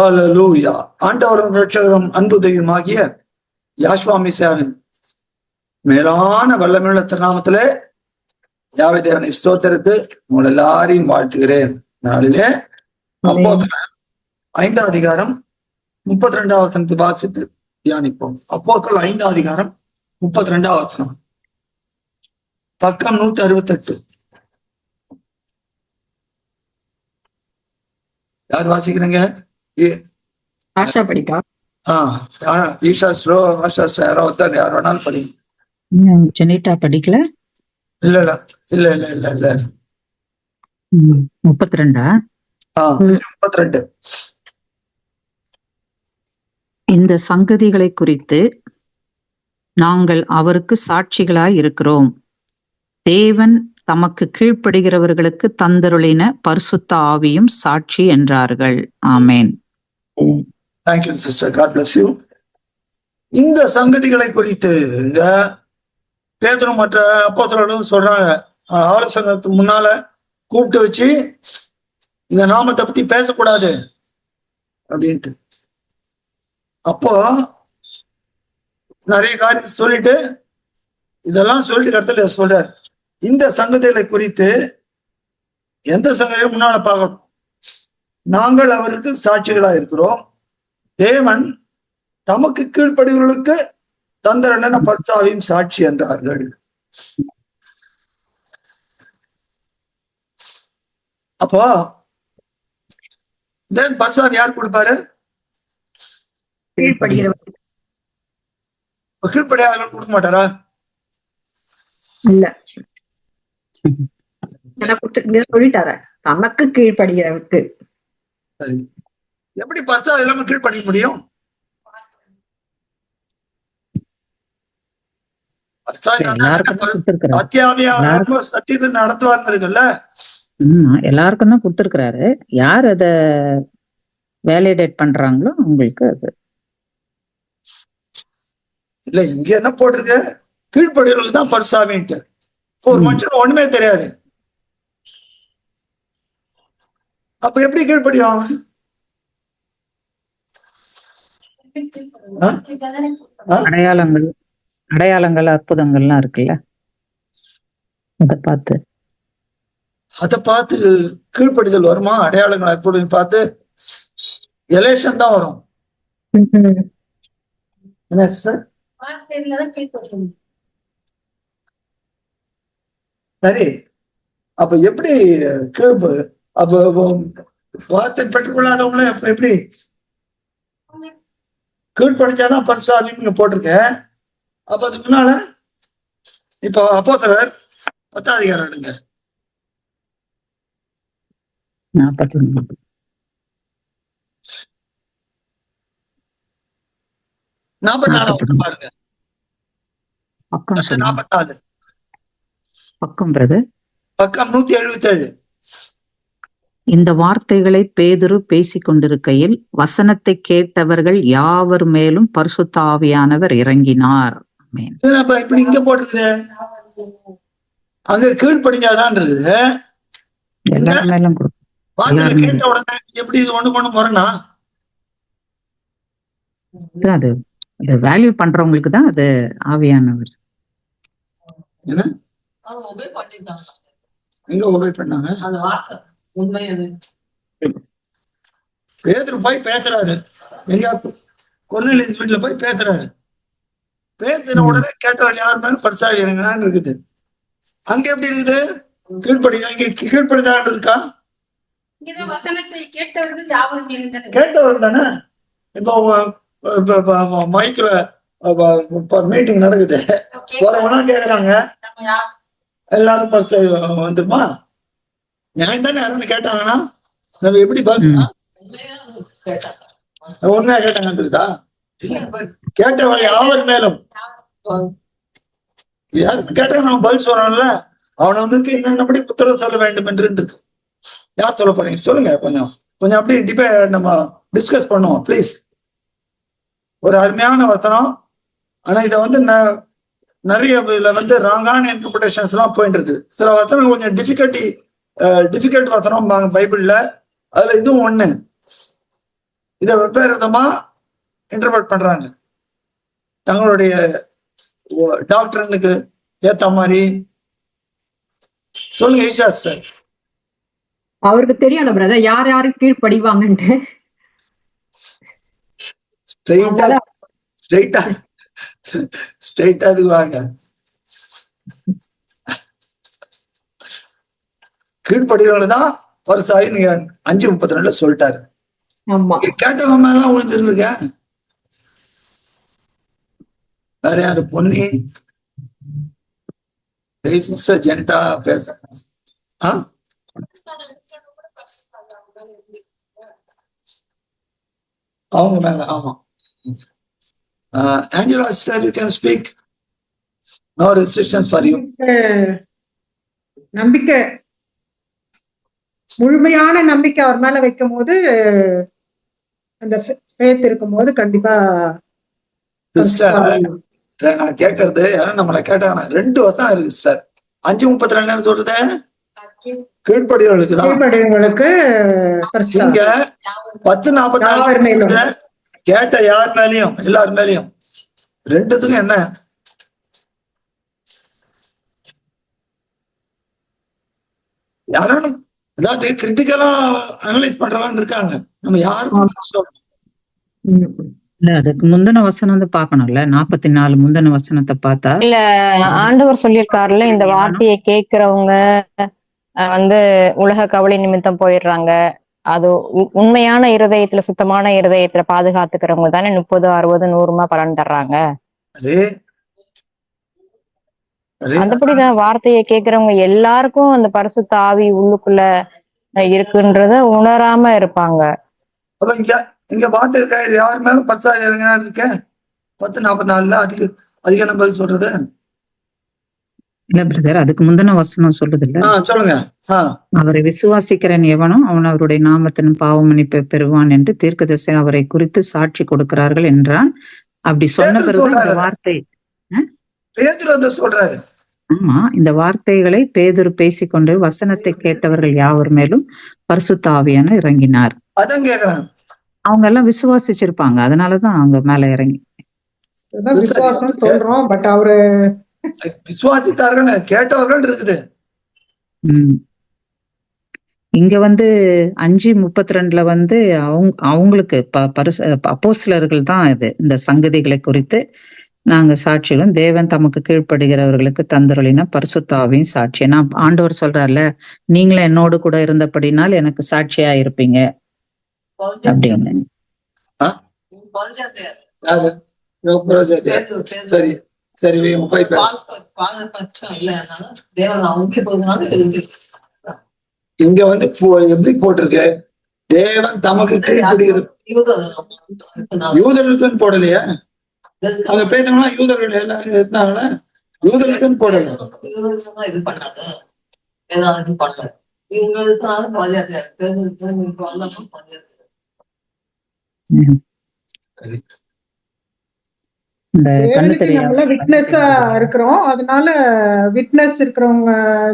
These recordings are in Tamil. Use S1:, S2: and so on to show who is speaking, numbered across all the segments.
S1: ஹல்லேலூயா. ஆண்டவரும் இரட்சகரும் அன்பு தெய்வமாகிய யாஷ்வா மெசியாவின் மேலான வல்லமையுள்ள திருநாமத்திலே யாவே தேவனை ஸ்தோத்தரித்து உங்கள் எல்லாரையும் வாழ்த்துகிறேன். நாளிலே அப்போஸ்தலர் 5ஆம் அதிகாரம் 32வது வசனத்தை வாசித்து தியானிப்போம். அப்போஸ்தலர் 5ஆம் அதிகாரம் 32வது வசனம், பக்கம் 168. யார் வாசிக்கிறீங்க?
S2: ஆஷா படிப்பா.
S1: ஈஷாஸ்ட்ரோ ஆஷாஸ்ட்ரோ யாரோ ஒருத்தர் யார் வேணாலும் படிங்க.
S2: சென்னிட்டா படிக்கல.
S1: இல்ல இல்ல இல்ல இல்ல இல்ல இல்ல
S2: 32.
S1: 32.
S2: இந்த சங்கதிகளை குறித்து நாங்கள் அவருக்கு சாட்சிகளாய் இருக்கிறோம். தேவன் தமக்கு கீழ்ப்படுகிறவர்களுக்கு தந்தருளின பரிசுத்த ஆவியும் சாட்சி என்றார்கள். ஆமேன்.
S1: Thank you, sister. God bless you. இந்த சங்கதிகளை குறித்து இந்த பேதுரு மற்ற அப்போஸ்தலர்களும் சொல்றாங்க. ஆலோசனைக்கு முன்னால கூப்பிட்டு வச்சு இந்த நாமத்தை பத்தி பேசக்கூடாது அப்படின்ட்டு. அப்போ நிறைய காரியத்தை சொல்லிட்டு இதெல்லாம் சொல்லிட்டு இடத்துல சொல்றாரு, இந்த சங்கதிகளை குறித்து எந்த சங்கதியும் முன்னால பார்க்கணும். நாங்கள் அவருக்கு சாட்சிகளா இருக்கிறோம். தேவன் தமக்கு கீழ்ப்படுகிறவர்களுக்கு தந்தரன பரிசாவையும் சாட்சி என்றார்கள். அப்போ தேவன் பரிசாவை யார் கொடுப்பாரு? கீழ்ப்படியாதவர்கள் கொடுக்க மாட்டாரா?
S2: இல்ல, சொல்லிட்டார தமக்கு கீழ்ப்படுகிறவருக்கு.
S1: சரி, எப்படி பரிசா இல்லாம கீழ்ப்படிக்க முடியும்? சத்தியத்தை நடத்துவார்னு இருக்குல்ல.
S2: எல்லாருக்கும் தான் கொடுத்திருக்கிறாரு. யார் அத வேலிடேட் பண்றாங்களோ அவங்களுக்கு அது
S1: இல்ல. இங்க என்ன போட்டிருக்கு? கீழ்ப்படிகளுக்கு தான் பரிசாவின்ட்டு. ஒரு மனுஷன் ஒண்ணுமே தெரியாது, அப்ப எப்படி கீழ்ப்படியும்?
S2: அடையாளங்கள் அற்புதங்கள்லாம் இருக்குல்ல,
S1: அதை பார்த்து கீழ்ப்படிதல் வருமா? அடையாளங்கள் அற்புதம் பார்த்து எலெக்ஷன் தான் வரும். என்ன சார்? சரி, அப்ப எப்படி அப்ப வார்த்தை பெற்றுக்கொள்ளாதவங்கள எப்படி கீழ்படிச்சாதான் பரிசாவி நீங்க போட்டிருக்க. அப்ப அதுக்கு முன்னால இப்ப அப்போஸ்தலர் 10ஆம் அதிகாரம் எடுங்க. 44 பாருங்க. 44 பக்கம் 177.
S2: இந்த வார்த்தைகளை பேதுரு பேசிக் கொண்டிருக்கையில் வசனத்தை கேட்டவர்கள் யாவர் மேலும் பரிசுத்த ஆவியானவர் இறங்கினார்.
S1: இப்படி இங்க போட்டிருக்குது, அங்க கீழ்ப்படிஞ்சாதான் இருக்குது. கேட்ட உடனே எப்படி இது ஒண்ணு முரணா?
S2: அது வேல்யூ பண்றவங்களுக்கு தான் அது ஆவியானவர்.
S1: எங்க ஒபே பண்ணாங்க? அந்த வார்த்தை உண்மை. அது பேதுரு போய் பேசுறாரு, எங்க கொர்நேலியுஸ் வீட்டுல போய் பேசுறாரு. பேசின உடனே கேட்டவர்கள் யார் மேலும் பரிசாவி இறங்கினான்னு இருக்குது. அங்க எப்படி இருக்குது? இங்க கீழ்ப்படிதான் இருக்கா? கேட்டவர்கள் தானே. இப்போ மைக்ல மீட்டிங் நடக்குது, வரவனா கேக்குறாங்க, எல்லாரும் பரிசாவி வந்துருமா? நியாயம் தானே. யாரும் கேட்டாங்கன்னா நம்ம எப்படி பாக்கணும்? உண்மையா கேட்டாங்கன்றதா? கேட்டவங்க யாவர் மேலும் யாருக்கு கேட்டா நம்ம பதில் சொல்றோம்ல, அவனுக்கு என்னபடி புத்திரம் சொல்ல வேண்டும் என்று இருக்கு. யார் சொல்ல போறீங்க? சொல்லுங்க. கொஞ்சம் அப்படி நம்ம டிஸ்கஸ் பண்ணுவோம் பிளீஸ். ஒரு அருமையான வசனம். ஆனா இதை நிறைய இதுல ராங்கான இன்டர்பிரேஷன்ஸ் எல்லாம் போயிட்டு இருக்கு. சில வசனம் கொஞ்சம் டிஃபிகல்ட் வசனம் பைபிள்ல. அதுல இதுவும் ஒண்ணு. இதை வெவ்வேறு விதமா இன்டர்பிரட் பண்றாங்க தங்களுடைய டாக்டரனுக்கு ஏத்த மாதிரி. சொல்லுங்க ஈஷா சார்.
S3: அவருக்கு தெரியல பிரதர் யார் யாருக்கு கீழ்ப்படிவாங்கன்ட்டு.
S1: ஸ்ட்ரைட்டா அதுக்கு வாங்க. கீழ்படிதான் வருஷாயி நீங்க 5:32 சொல்லிட்டாரு. கேட்டவங்க மேலாம் விழுந்துருக்க. வேற யாரு பொன்னி சிஸ்டர் ஜென்டா பேச அவங்க மேல. ஆமா Angela sister, you can speak. No restrictions for you.
S4: நம்பிக்கை, முழுமையான நம்பிக்கை அவர் மேல வைக்கும் போது, அந்த ஃபேத் இருக்கும் போது கண்டிப்பா
S1: நான் கேட்கறது நம்மளை கேட்டாங்க. 2 வசனம் இருக்கு சார். 5:32 சொல்றது கீழ்ப்படிகளுக்கு இங்க 10:44 கேட்ட யார் மேலயும் எல்லார் மேலயும் 2த்துக்கும் என்ன யாரும் ஏதாவது கிரிட்டிக்கலா அனலைஸ் பண்றவான்னு இருக்காங்க. நம்ம யாரும்
S2: இல்ல அதுக்கு முந்தின வசனம் வந்து பாக்கணும்ல. 44 முந்தின வசனத்தை பார்த்தா
S5: இல்ல ஆண்டவர் சொல்லியிருக்காருல, இந்த வார்த்தையை கேட்கிறவங்க வந்து உலக கவலை நிமித்தம் போயிடுறாங்க. அது உண்மையான இருதயத்துல சுத்தமான இருதயத்துல பாதுகாத்துக்கிறவங்க தானே 30, 60, 100 பலன் தர்றாங்க. அந்தபடிதான் வார்த்தையை கேட்கிறவங்க எல்லாருக்கும் அந்த பரிசுத்த ஆவி உள்ளுக்குள்ள இருக்குன்றத உணராம இருப்பாங்க.
S1: இங்க பாட்டு இருக்க யார் மேலும் பரிசாக இருக்க 10:44 அதுக்கு என்ன பதில் சொல்றது?
S2: இல்ல பிரதர், அதுக்கு முந்தின வசனம் சொல்றது இல்ல.
S1: சொல்லுங்க.
S2: அவரை விசுவாசிக்கிறன் எவனும் அவன் அவருடைய நாமத்தின் பாவ மன்னிப்பை பெறுவான் என்று தீர்க்கதரிசி அவரை குறித்து சாட்சி கொடுக்கிறார்கள் என்றான். அப்படி சொன்ன பிறகு இந்த வார்த்தை
S1: சொல்றாரு.
S2: ஆமா, இந்த வார்த்தைகளை பேதுரு பேசிக்கொண்டு வசனத்தை கேட்டவர்கள் யாவர் மேலும் பரிசுத்த ஆவியான இறங்கினார்.
S1: அதான் கேக்குறாங்க.
S2: அவங்க எல்லாம் விசுவாசிச்சிருப்பாங்க, அதனாலதான் அவங்க மேல இறங்கி
S4: விசுவாசம் சொல்றோம். பட் அவரு
S1: விசுவாசித்தார்கள் கேட்டவர்கள் இருக்குது.
S2: இங்க வந்து 5:32 வந்து அவங்களுக்கு அப்போஸ்தலர்கள் தான் இந்த சங்கதிகளை குறித்து நாங்க சாட்சிகளும் தேவன் தமக்கு கீழ்ப்படுகிறவர்களுக்கு தந்தருளின பரிசுத்த ஆவியின் சாட்சி. ஏன்னா ஆண்டவர் சொல்றாருல, நீங்களும் என்னோடு கூட இருந்தபடினால் எனக்கு சாட்சியா இருப்பீங்க அப்படின்னு.
S1: சரி சரி இங்க வந்து எப்படி போட்டிருக்கு? தேவன் தமக்கு கீழ்ப்படுகிற யூதர்களுக்குன்னு போடலையா? அங்க பேசணும்னா யூதர்கள் எல்லாரும் இருந்தாங்களா? யூதர்களுக்குன்னு போடல. இது பண்ணாது ஏதாவது பண்ணல
S4: விட்னஸா இருக்கிறோம். அதனால விட்னஸ் இருக்கிறவங்க,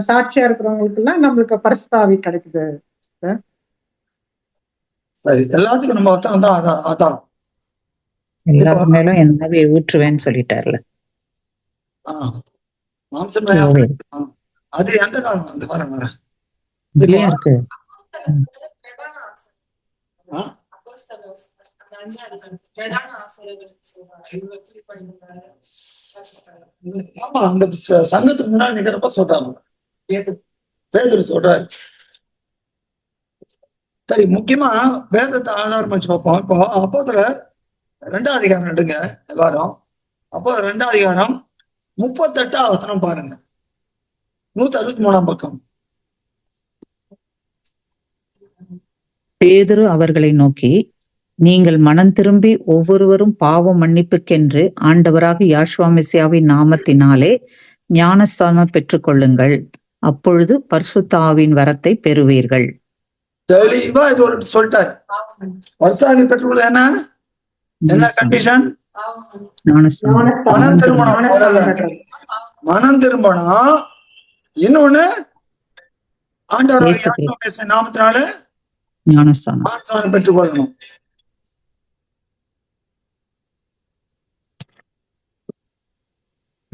S4: சாட்சியா இருக்கிறவங்களுக்கு எல்லாம் நம்மளுக்கு பரிசுத்த ஆவி கிடைக்குது.
S1: சரி, எல்லாத்துக்கும் நம்ம தான் ஆதாரம்.
S2: எல்லாரும் மேலும் என் ஆவியை ஊற்றுவேன்னு சொல்லிட்டார்ல.
S1: மாம்சம் அது எந்த காலம்? அந்த வர
S2: இருக்கு.
S1: ஆமா, அந்த சங்கத்துக்கு முன்னாடி நிக்கிறப்ப சொல்றாங்க, பேதுரு சொல்றாரு. சரி, முக்கியமா வேதத்தை ஆதாரம் வச்சு பார்ப்போம். இப்போ அப்போஸ்தலர் 2ஆம் அதிகாரம் எடுங்க எல்லாரும். அப்போ 2ஆம் அதிகாரம் 38ஆம் வசனம் பாருங்க. 163ஆம் பக்கம்.
S2: பேதுரு அவர்களை நோக்கி, நீங்கள் மனம் திரும்பி ஒவ்வொருவரும் பாவ மன்னிப்புக்கென்று ஆண்டவராக யேசுவ மெசியாவின் நாமத்தினாலே ஞானஸ்தானம் பெற்றுக்கொள்ளுங்கள், அப்பொழுது பரிசுத்த ஆவியின் வரத்தை பெறுவீர்கள்.
S1: தெளிவா இது ஒரு சொல்லிட்டாரு. பரிசுத்த பெற்றுக்கொள்ள என்ன கண்டிஷன்? மனம் திரும்பணும். மனம் திரும்பணும். இன்னொன்னு ஆண்டவராக நாமத்தினால ஞானஸ்தானம் பெற்றுக்கொள்ளணும்.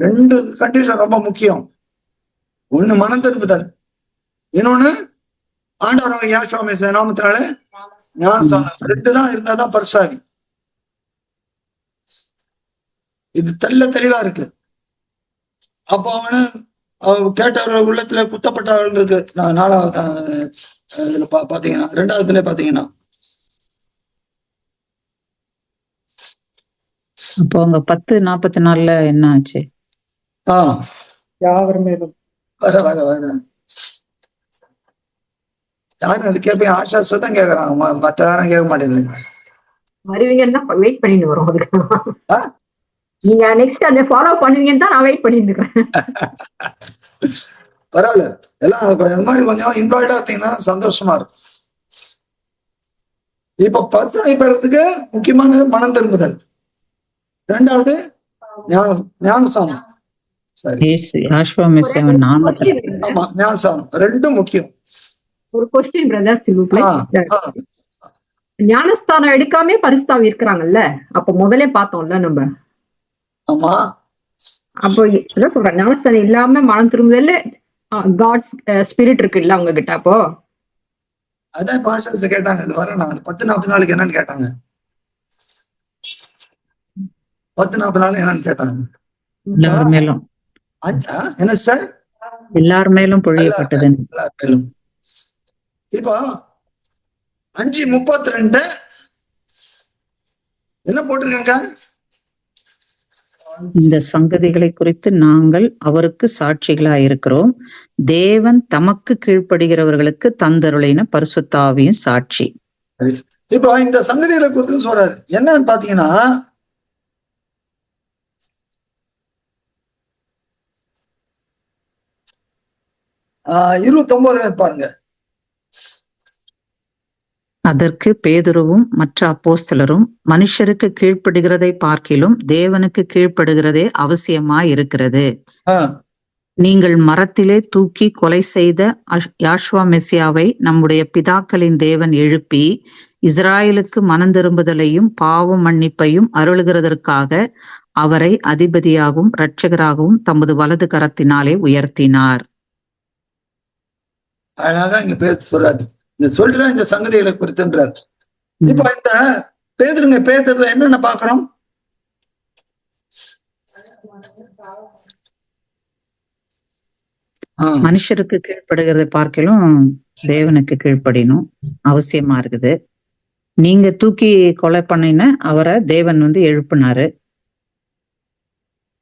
S1: 2 கண்டிஷன் ரொம்ப முக்கியம். ஒண்ணு மனம் திரும்புதல், இன்னொன்னு ஆண்டவராக இயேசு மெசியா நாமத்தினால ஞானஸ்நானம். 2 தான் இருந்தாதான் பரிசாவி. இது தெளிவா இருக்கு. அப்போ கேட்டவர்கள் உள்ளத்துல குத்தப்பட்டவர்கள் இருக்கு. 4வது இதுல பாத்தீங்கன்னா 2வதுல பாத்தீங்கன்னா
S2: அப்போ அவங்க 10:44 என்ன ஆச்சு?
S4: யாவர் மேலும்
S1: வர யாரும் அது கேட்பேன். ஆஷா தான் கேக்குறாங்க, மத்த யாரும் கேட்க மாட்டேங்குது.
S3: வருவீங்கன்னா வெயிட் பண்ணிட்டு வரோம். அதுக்கு நீங்க நெக்ஸ்ட் அதை ஃபாலோ பண்ணுவீங்கன்னு தான் நான் வெயிட் பண்ணிட்டு இருக்கேன்.
S1: பரவாயில்ல, எல்லாம் இந்த மாதிரி கொஞ்சம் இன்வால்வ்டா இருந்தீங்கன்னா சந்தோஷமா இருக்கும். இப்ப பரிசாவி பெறதுக்கு முக்கியமானது மனம் திரும்புதல், 2வது ஞானஸ்நானம். சரி, ஆமா, ஞானஸ்நானம் 2 முக்கியம்.
S3: ஒரு கொஸ்டின் பிரதர், ஞானஸ்தானம் எடுக்காம பரிசுத்தாவி இருக்கிறாங்கல்ல, அப்ப முதலே பார்த்தோம்ல நம்ம.
S1: ஆமா,
S3: அப்போ அதான் சொல்றேன், ஞானஸ்தானம் இல்லாம மனம் திரும்புதல்ல காட்ஸ் ஸ்பிரிட் இருக்கு இல்ல அவங்க கிட்ட. அப்போ
S1: அதான் பாஷா கேட்டாங்க, இது வர நான் 10:44 என்னன்னு கேட்டாங்க. 10:44 என்னன்னு கேட்டாங்க. என்ன சார்?
S2: எல்லார் மேலும் பொழியப்பட்டது.
S1: இப்போ 5:32 என்ன போட்டிருக்காங்க?
S2: இந்த சங்கதிகளை குறித்து நாங்கள் அவருக்கு சாட்சிகளாயிருக்கிறோம். தேவன் தமக்கு கீழ்ப்படுகிறவர்களுக்கு தந்தருளின பரிசுத்த ஆவியும் சாட்சி.
S1: இப்போ இந்த சங்கதிகளை குறித்து சொல்றாரு. என்னன்னு பாத்தீங்கன்னா, ஆ 29 பாருங்க.
S2: அதற்கு பேதுருவும் மற்ற அப்போஸ்தலரும், மனுஷருக்கு கீழ்ப்படுகிறதை பார்க்கிலும் தேவனுக்கு கீழ்ப்படுகிறதே அவசியமாயிருக்கிறது. நீங்கள் மரத்திலே தூக்கி கொலை செய்த யாஷ்வா மெசியாவை நம்முடைய பிதாக்களின் தேவன் எழுப்பி இஸ்ராயலுக்கு மனந்திரும்புதலையும் பாவ மன்னிப்பையும் அருளுகிறதற்காக அவரை அதிபதியாகவும் இரட்சகராகவும் தமது வலது கரத்தினாலே உயர்த்தினார்.
S1: அழகா இங்க பேச சொல்றாரு. இந்த சொல்லிட்டுதான் இந்த சங்கதிகளை குறித்துன்றார். இப்ப இந்த பேதுருல என்னென்ன பாக்குறோம்?
S2: மனுஷருக்கு கீழ்ப்படுகிறதை பார்க்கலும் தேவனுக்கு கீழ்ப்படினும் அவசியமா இருக்குது. நீங்க தூக்கி கொலை பண்ணின அவரை தேவன் எழுப்பினாரு.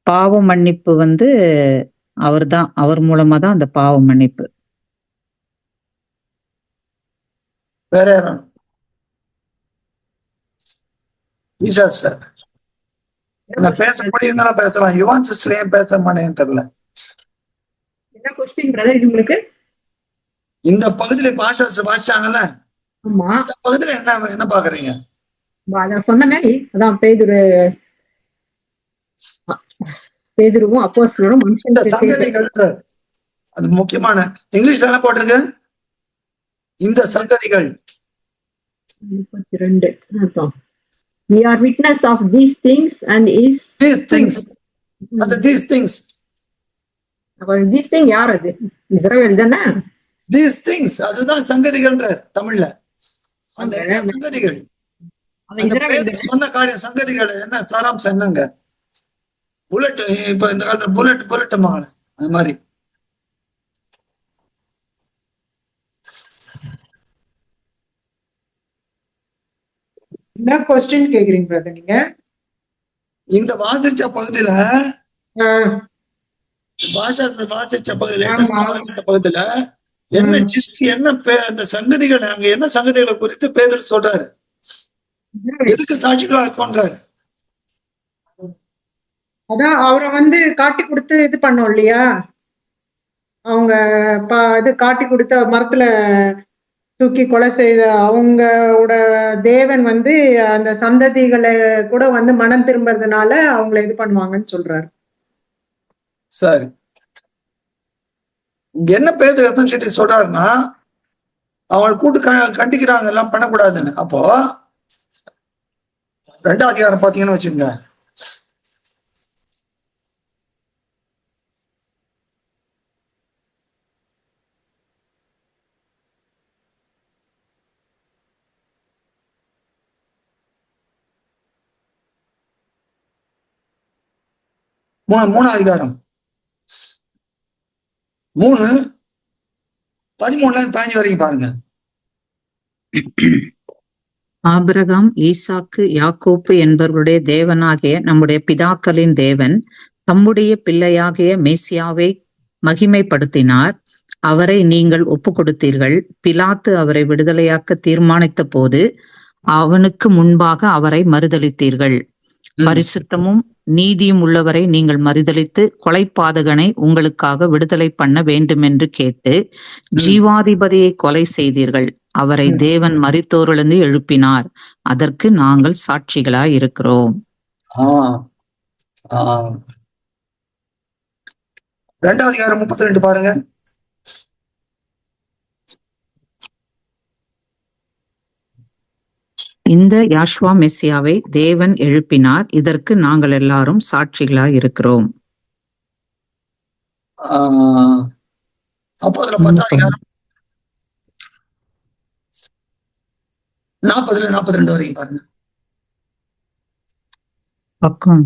S2: பாவ மன்னிப்பு அவர்தான், அவர் மூலமா தான் அந்த பாவ மன்னிப்பு.
S1: வேற யாரும்? ஈஷா சார் பேச முடியுங்களா? பேசலாம். யுவான் சிஸ்டர் ஏன் பேச மாட்டேன்னு தெரியல.
S3: என்ன கொஸ்டின் பிரதர் உங்களுக்கு?
S1: இந்த பகுதியில பாஷா வாசிச்சாங்கல்ல, இந்த பகுதியில என்ன பாக்குறீங்க?
S3: அதான் சொன்ன மாதிரி, அதான் பேதுருவும் அப்போஸ்தலரும்
S1: இந்த சங்கதிகள் அது முக்கியமான. இங்கிலீஷ்ல என்ன போட்டிருக்கு? இந்த சங்கதிகள்
S3: 32. We are witness of these things and is
S1: these things. And these things.
S3: These thing யார் அது? இஸ்ரவேல் தானே?
S1: These things அதுதான் சங்கதிகள்ன்ற தமிழ்ல. அந்த சங்கதிகள், அந்த சொன்ன காரியம் சங்கதிகள் என்ன சாராம்சம் என்னங்க? புல்லட், இப்ப இந்த காலத்துல புல்லட் மகன் அது மாதிரி.
S4: என்ன கொஸ்டின் கேக்குறீங்க பிரதர் நீங்க? இந்த
S1: வாசிச்ச பகுதியில பாஷா வாசிச்ச பகுதியில என்ன ஜிஸ்ட் என்ன அந்த சங்கதிகள், அங்க என்ன சங்கதிகளை குறித்து பேதுரு சொல்றாரு? எதுக்கு சாட்சிகளா இருக்கோன்றாரு?
S4: அதான் அவரை காட்டி கொடுத்து இது பண்ணோம் இல்லையா? அவங்க இது காட்டி கொடுத்த மரத்துல தூக்கி கொலை செய்த அவங்களோட தேவன் அந்த சந்ததிகளை கூட மனம் திரும்புறதுனால அவங்களை இது பண்ணுவாங்கன்னு சொல்றாரு.
S1: சரி, இங்க என்ன பேதுரு சொல்றாருன்னா, அவங்க கூட்டு கண்டிக்கிறாங்க எல்லாம் பண்ணக்கூடாதுன்னு. அப்போ 2ஆம் அதிகாரம் பாத்தீங்கன்னு வச்சுக்கோங்க. மூணாம் அதிகாரம் 3:13 வரைக்கும் பாருங்க.
S2: ஆபிரகாம், ஈசாக்கு, யாக்கோப்பு என்பவருடைய தேவனாகிய நம்முடைய பிதாக்களின் தேவன் தம்முடைய பிள்ளையாகிய மேசியாவை மகிமைப்படுத்தினார். அவரை நீங்கள் ஒப்பு கொடுத்தீர்கள். பிலாத்து அவரை விடுதலையாக்க தீர்மானித்த போது அவனுக்கு முன்பாக அவரை மறுதலித்தீர்கள். பரிசுத்தமும் நீதியும் உள்ளவரை நீங்கள் மறுதலித்து கொலைபாதகனை உங்களுக்காக விடுதலை பண்ண வேண்டுமென்று கேட்டு ஜீவாதிபதியை கொலை செய்தீர்கள். அவரை தேவன் மரித்தோரிலிருந்து எழுப்பினார். அதற்கு நாங்கள் சாட்சிகளாய் இருக்கிறோம்.
S1: 2 அதிகாரம் 32 பாருங்க.
S2: இந்த யாஷ்வா மெசியாவை தேவன் எழுப்பினார். இதற்கு நாங்கள் எல்லாரும் சாட்சிகளாய் இருக்கிறோம்.
S1: அப்போ அதுல 10 அதிகாரம் 40-42 வரைக்கும் பாருங்க.
S2: பக்கம்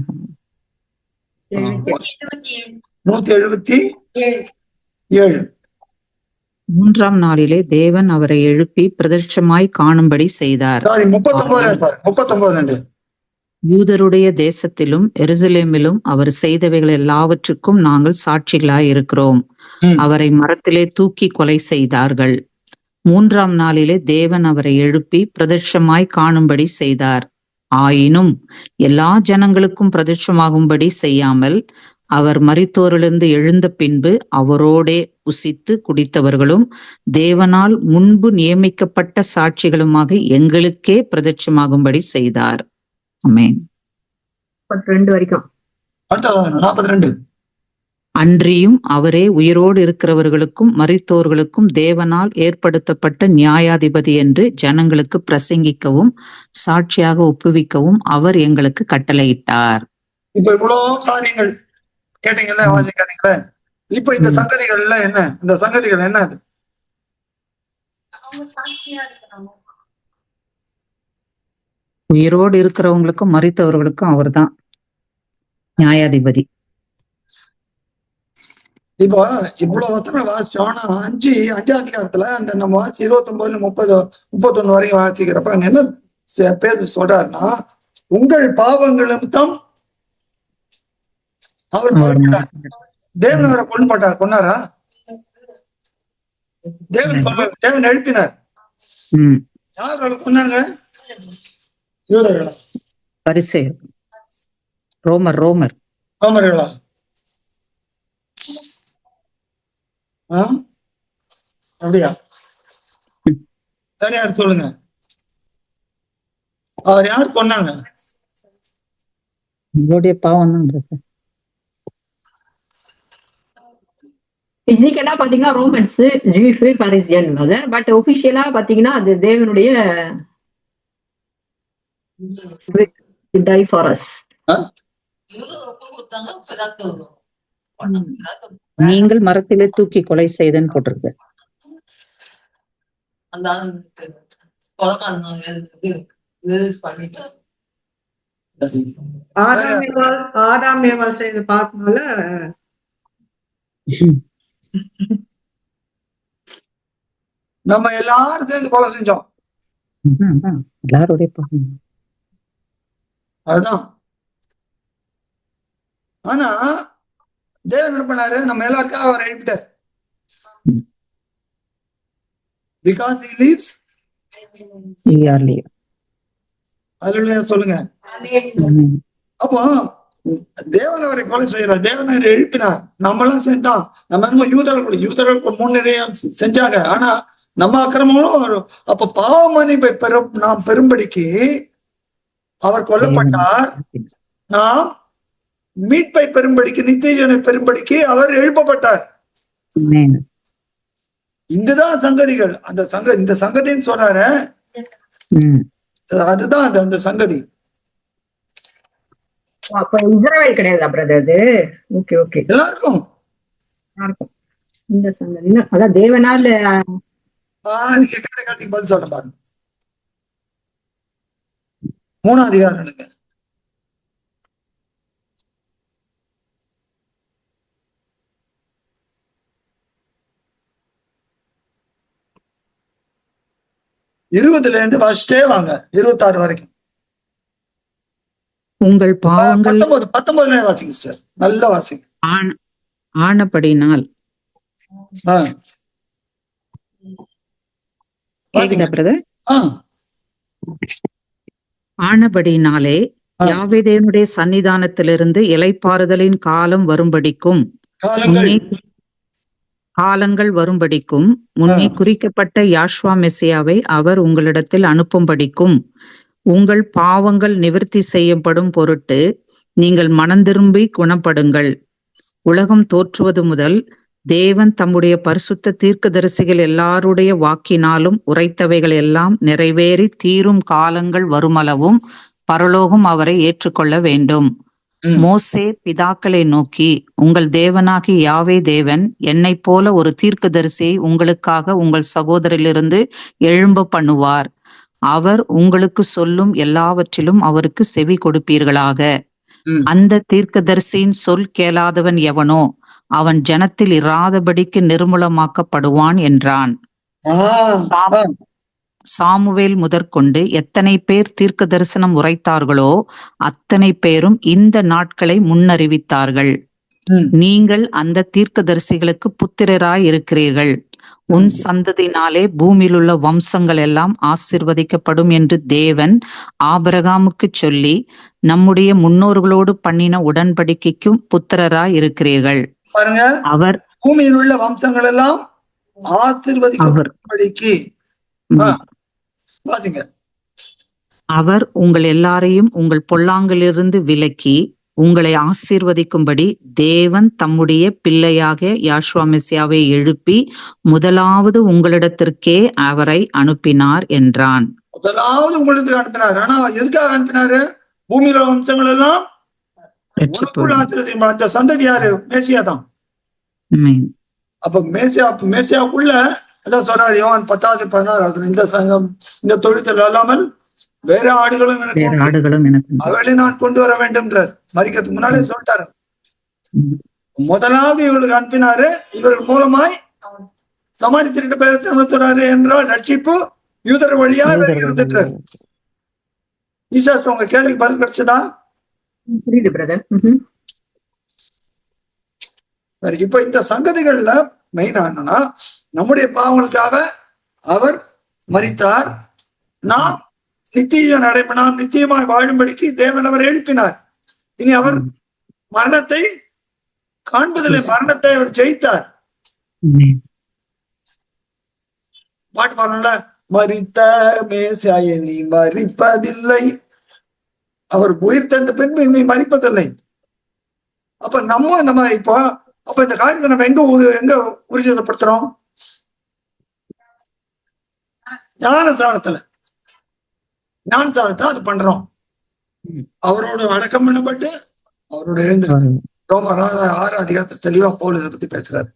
S1: 177.
S2: 3ஆம் நாளிலே தேவன் அவரை எழுப்பி பிரதட்சமாய் காணும்படி செய்தார்.
S1: 39
S2: யூதருடைய தேசத்திலும் எருசலேமிலும் அவர் செய்தவைகள் எல்லாவற்றுக்கும் நாங்கள் சாட்சிகளாய் இருக்கிறோம். அவரை மரத்திலே தூக்கி கொலை செய்தார்கள். 3ஆம் நாளிலே தேவன் அவரை எழுப்பி பிரதட்சமாய் காணும்படி செய்தார். ஆயினும் எல்லா ஜனங்களுக்கும் பிரதட்சமாகும்படி செய்யாமல் அவர் மரித்தோரிலிருந்து எழுந்த பின்பு அவரோடே புசித்து குடித்தவர்களும் தேவனால் முன்பு நியமிக்கப்பட்ட சாட்சிகளுமாக எங்களுக்கே பிரதட்சமாகும்படி செய்தார். ஆமென்.
S3: 42 வரைக்கும்.
S1: 42.
S2: அன்றியும் அவரே உயிரோடு இருக்கிறவர்களுக்கும் மரித்தோர்களுக்கும் தேவனால் ஏற்படுத்தப்பட்ட நியாயாதிபதி என்று ஜனங்களுக்கு பிரசங்கிக்கவும் சாட்சியாக ஒப்புவிக்கவும் அவர் எங்களுக்கு கட்டளையிட்டார்.
S1: இப்ப இவ்வளவு காரியங்கள் கேட்டீங்கல்ல, வாசி கேட்டீங்கல்ல. இப்ப இந்த சங்கதிகள்ல என்ன, இந்த சங்கதிகள் என்ன? அது
S2: உயிரோடு இருக்கிறவங்களுக்கும் மரித்தவர்களுக்கும் அவர்தான் நியாயாதிபதி.
S1: இப்போ இவ்வளவு வசனம் வாசிச்சோம். ஆனா 5 அதிகாரத்துல அந்த நம்ம வாசி 29-31 வரைக்கும் வாசிக்கிறப்ப அங்க என்ன பேர் சொல்றாருன்னா, உங்கள் பாவங்கள் நிமித்தம் அவர் கொல்லப்பட்டார். தேவன் அவரை கொன்னாரா? தேவன் எழுப்பினார். யார் அவரை கொன்னாங்க? யூதர்களா?
S2: பரிசேயர், ரோமர்களா?
S1: அப்படியா? யார் சொல்லுங்க. அவர் யார் கொன்னாங்க?
S2: உங்களுடைய பாவம் தான்.
S3: பிசிக்கலா பாத்தீங்கன்னா ரோமன்ஸ், ஜூஃப், பரிசியன். பட் ஒபிஷியலா பாத்தீங்கன்னா அது தேவனுடைய die for us.
S2: நீங்கள் மரத்திலே தூக்கி கொலை செய்தன்னு போட்டிருக்கு.
S4: ஆதாம் ஏவாள் செய்து பார்த்தனால
S1: நம்ம எல்லாரும் சேர்ந்து கொலை செஞ்சோம்.
S2: எல்லாருடைய பாவம்.
S1: அதுதான். ஆனா தேவன் என்ன பண்ணாரு? நம்ம எல்லாருக்கும் அவர் எழுப்பிட்டார். Because he lives. அல்லேலூயா சொல்லுங்க. அப்போ தேவன் அவரை கொலை செய்யறார். தேவன் அவரை எழுப்பினார். நம்மளாம் செஞ்சோம். நம்ம என்ன யூதர்கள் முன்னிறைய செஞ்சாங்க. ஆனா நம்ம அக்கிரமங்களும் அப்ப பாவ மன்னிப்பை நாம் பெரும்படிக்கு அவர் கொல்லப்பட்டார். நாம் மீட்பை பெரும்படிக்கு, நித்தியஜனை பெரும்படிக்கு அவர் எழுப்பப்பட்டார். இதுதான் சங்கதிகள். இந்த சங்கதின்னு சொல்றாரு. அதுதான் அந்த சங்கதி.
S3: அப்ப இஸ்ரவேல் கிடையாதா பிரதர்? Okay okay.
S1: எல்லாருக்கும்
S3: இந்த சங்கதி அதான் தேவனால்.
S1: நீங்க கேட்ட கேள்விக்கு பதில் சொல்ல பாருங்க. 3ஆம் அதிகாரம் எடுங்க. 20 இருந்து வாசிட்டே வாங்க 26 வரைக்கும்.
S2: உங்கள் பாவங்கள்
S1: 19 வாசிங்க சிஸ்டர், நல்லா வாசிங்க.
S2: ஆனபடினால் கேக்குதா பிரதர்? ஆனபடினாலே யாவேதேனுடைய சன்னிதானத்திலிருந்து இளைப்பாறுதலின் காலம் வரும்படிக்கும் காலங்கள் வரும்படிக்கும் முன்னே குறிக்கப்பட்ட யாஷ்வா மெசியாவை அவர் உங்களிடத்தில் அனுப்பும்படிக்கும் உங்கள் பாவங்கள் நிவர்த்தி செய்யப்படும் பொருட்டு நீங்கள் மனந்திரும்பி குணப்படுங்கள். உலகம் தோற்றுவது முதல் தேவன் தம்முடைய பரிசுத்த தீர்க்கதரிசிகள் எல்லாருடைய வாக்கினாலும் உரைத்தவைகள் எல்லாம் நிறைவேறி தீரும் காலங்கள் வருமளவும் பரலோகம் அவரை ஏற்றுக்கொள்ள வேண்டும். மோசே பிதாக்களை நோக்கி, உங்கள் தேவனாகி யாவே தேவன் என்னைப் போல ஒரு தீர்க்கதரிசியை உங்களுக்காக உங்கள் சகோதரிலிருந்து எழும்ப பண்ணுவார். அவர் உங்களுக்கு சொல்லும் எல்லாவற்றிலும் அவருக்கு செவி கொடுப்பீர்களாக. அந்த தீர்க்கதரிசியின் சொல் கேளாதவன் எவனோ அவன் ஜனத்தில் இராதபடிக்கு நிர்மூலமாக்கப்படுவான் என்றான். சாமுவேல் முதற்கொண்டு எத்தனை பேர் தீர்க்க தரிசனம் உரைத்தார்களோ அத்தனை பேரும் இந்த நாட்களை முன்னறிவித்தார்கள். நீங்கள் அந்த தீர்க்கதரிசிகளுக்கு புத்திரராய் இருக்கிறீர்கள். உன் சந்ததியினாலே பூமியில் உள்ள வம்சங்கள் எல்லாம் ஆசீர்வதிக்கப்படும் என்று தேவன் ஆபிரகாமுக்கு சொல்லி நம்முடைய முன்னோர்களோடு பண்ணின உடன்படிக்கைக்கும் புத்திரராய் இருக்கிறீர்கள். அவர்
S1: பூமியில் உள்ள வம்சங்கள் எல்லாம் ஆசீர்வதிக்கப்படிக்கு
S2: அவர் உங்கள் எல்லாரையும் உங்கள் பொல்லாங்கிலிருந்து விலக்கி உங்களை ஆசீர்வதிக்கும்படி தேவன் தம்முடைய பிள்ளையாக யாஷ்வா மெசியாவை எழுப்பி முதலாவது உங்களிடத்திற்கே அவரை அனுப்பினார் என்றான்.
S1: முதலாவது உங்களுக்கு அனுப்பினார். ஆனா எதுக்காக அனுப்பினாரு? பூமியில வம்சங்கள் எல்லாம் அந்த சந்ததி யாரு? மேசியா தான். அப்ப மேசியாவுக்குள்ள அதான் சொல்றாரு யோவான் 10:16, இந்த சங்கம் இந்த தொழிற்சல் அல்லாமல் வேற ஆடுகளும் எனக்கு அவளை நான் கொண்டு வர வேண்டும்ன்றார். மரிக்கிறதுக்கு முன்னாலே சொல்லிட்டாரு. முதலாவது இவர்களுக்கு அனுப்பினாரு. இவர்கள் மூலமாய் சமாரி திருட்டு பேரை திருமணத்துறாரு என்றால் ரட்சிப்பு யூதர் வழியா இருந்துட்டார். ஈசா உங்க கேள்விக்கு பதில் கிடைச்சதா?
S3: புரியுது பிரதர்.
S1: சரி, இப்ப இந்த சங்கதிகள்ல மெயினா என்னன்னா, நம்முடைய பாவங்களுக்காக அவர் மரித்தார். நாம் நித்திய நடைபெறாம் நித்தியமாய் வாழும்படிக்கு தேவன் அவர் எழுப்பினார். இனி அவர் மரணத்தை காண்பதில்லை, மரணத்தை அவர் ஜெயித்தார். பாட்டு பாருங்கள, மரித்த மேசியா நீ மரிப்பதில்லை, அவர் உயிர் தந்த பின்பு நீ மரிப்பதில்லை. அப்ப நம்ம இந்த மாதிரி இப்போ அப்ப இந்த காரியத்தை நம்ம எங்க உறுதிப்படுத்துறோம்? ஞானஸ்தானத்தை அது பண்றோம். அவரோட அடக்கம் பண்ணப்பட்டு அவரோட எழுந்து ரோமர் 6 தெளிவா பவுல் இதை பத்தி பேசுறாரு.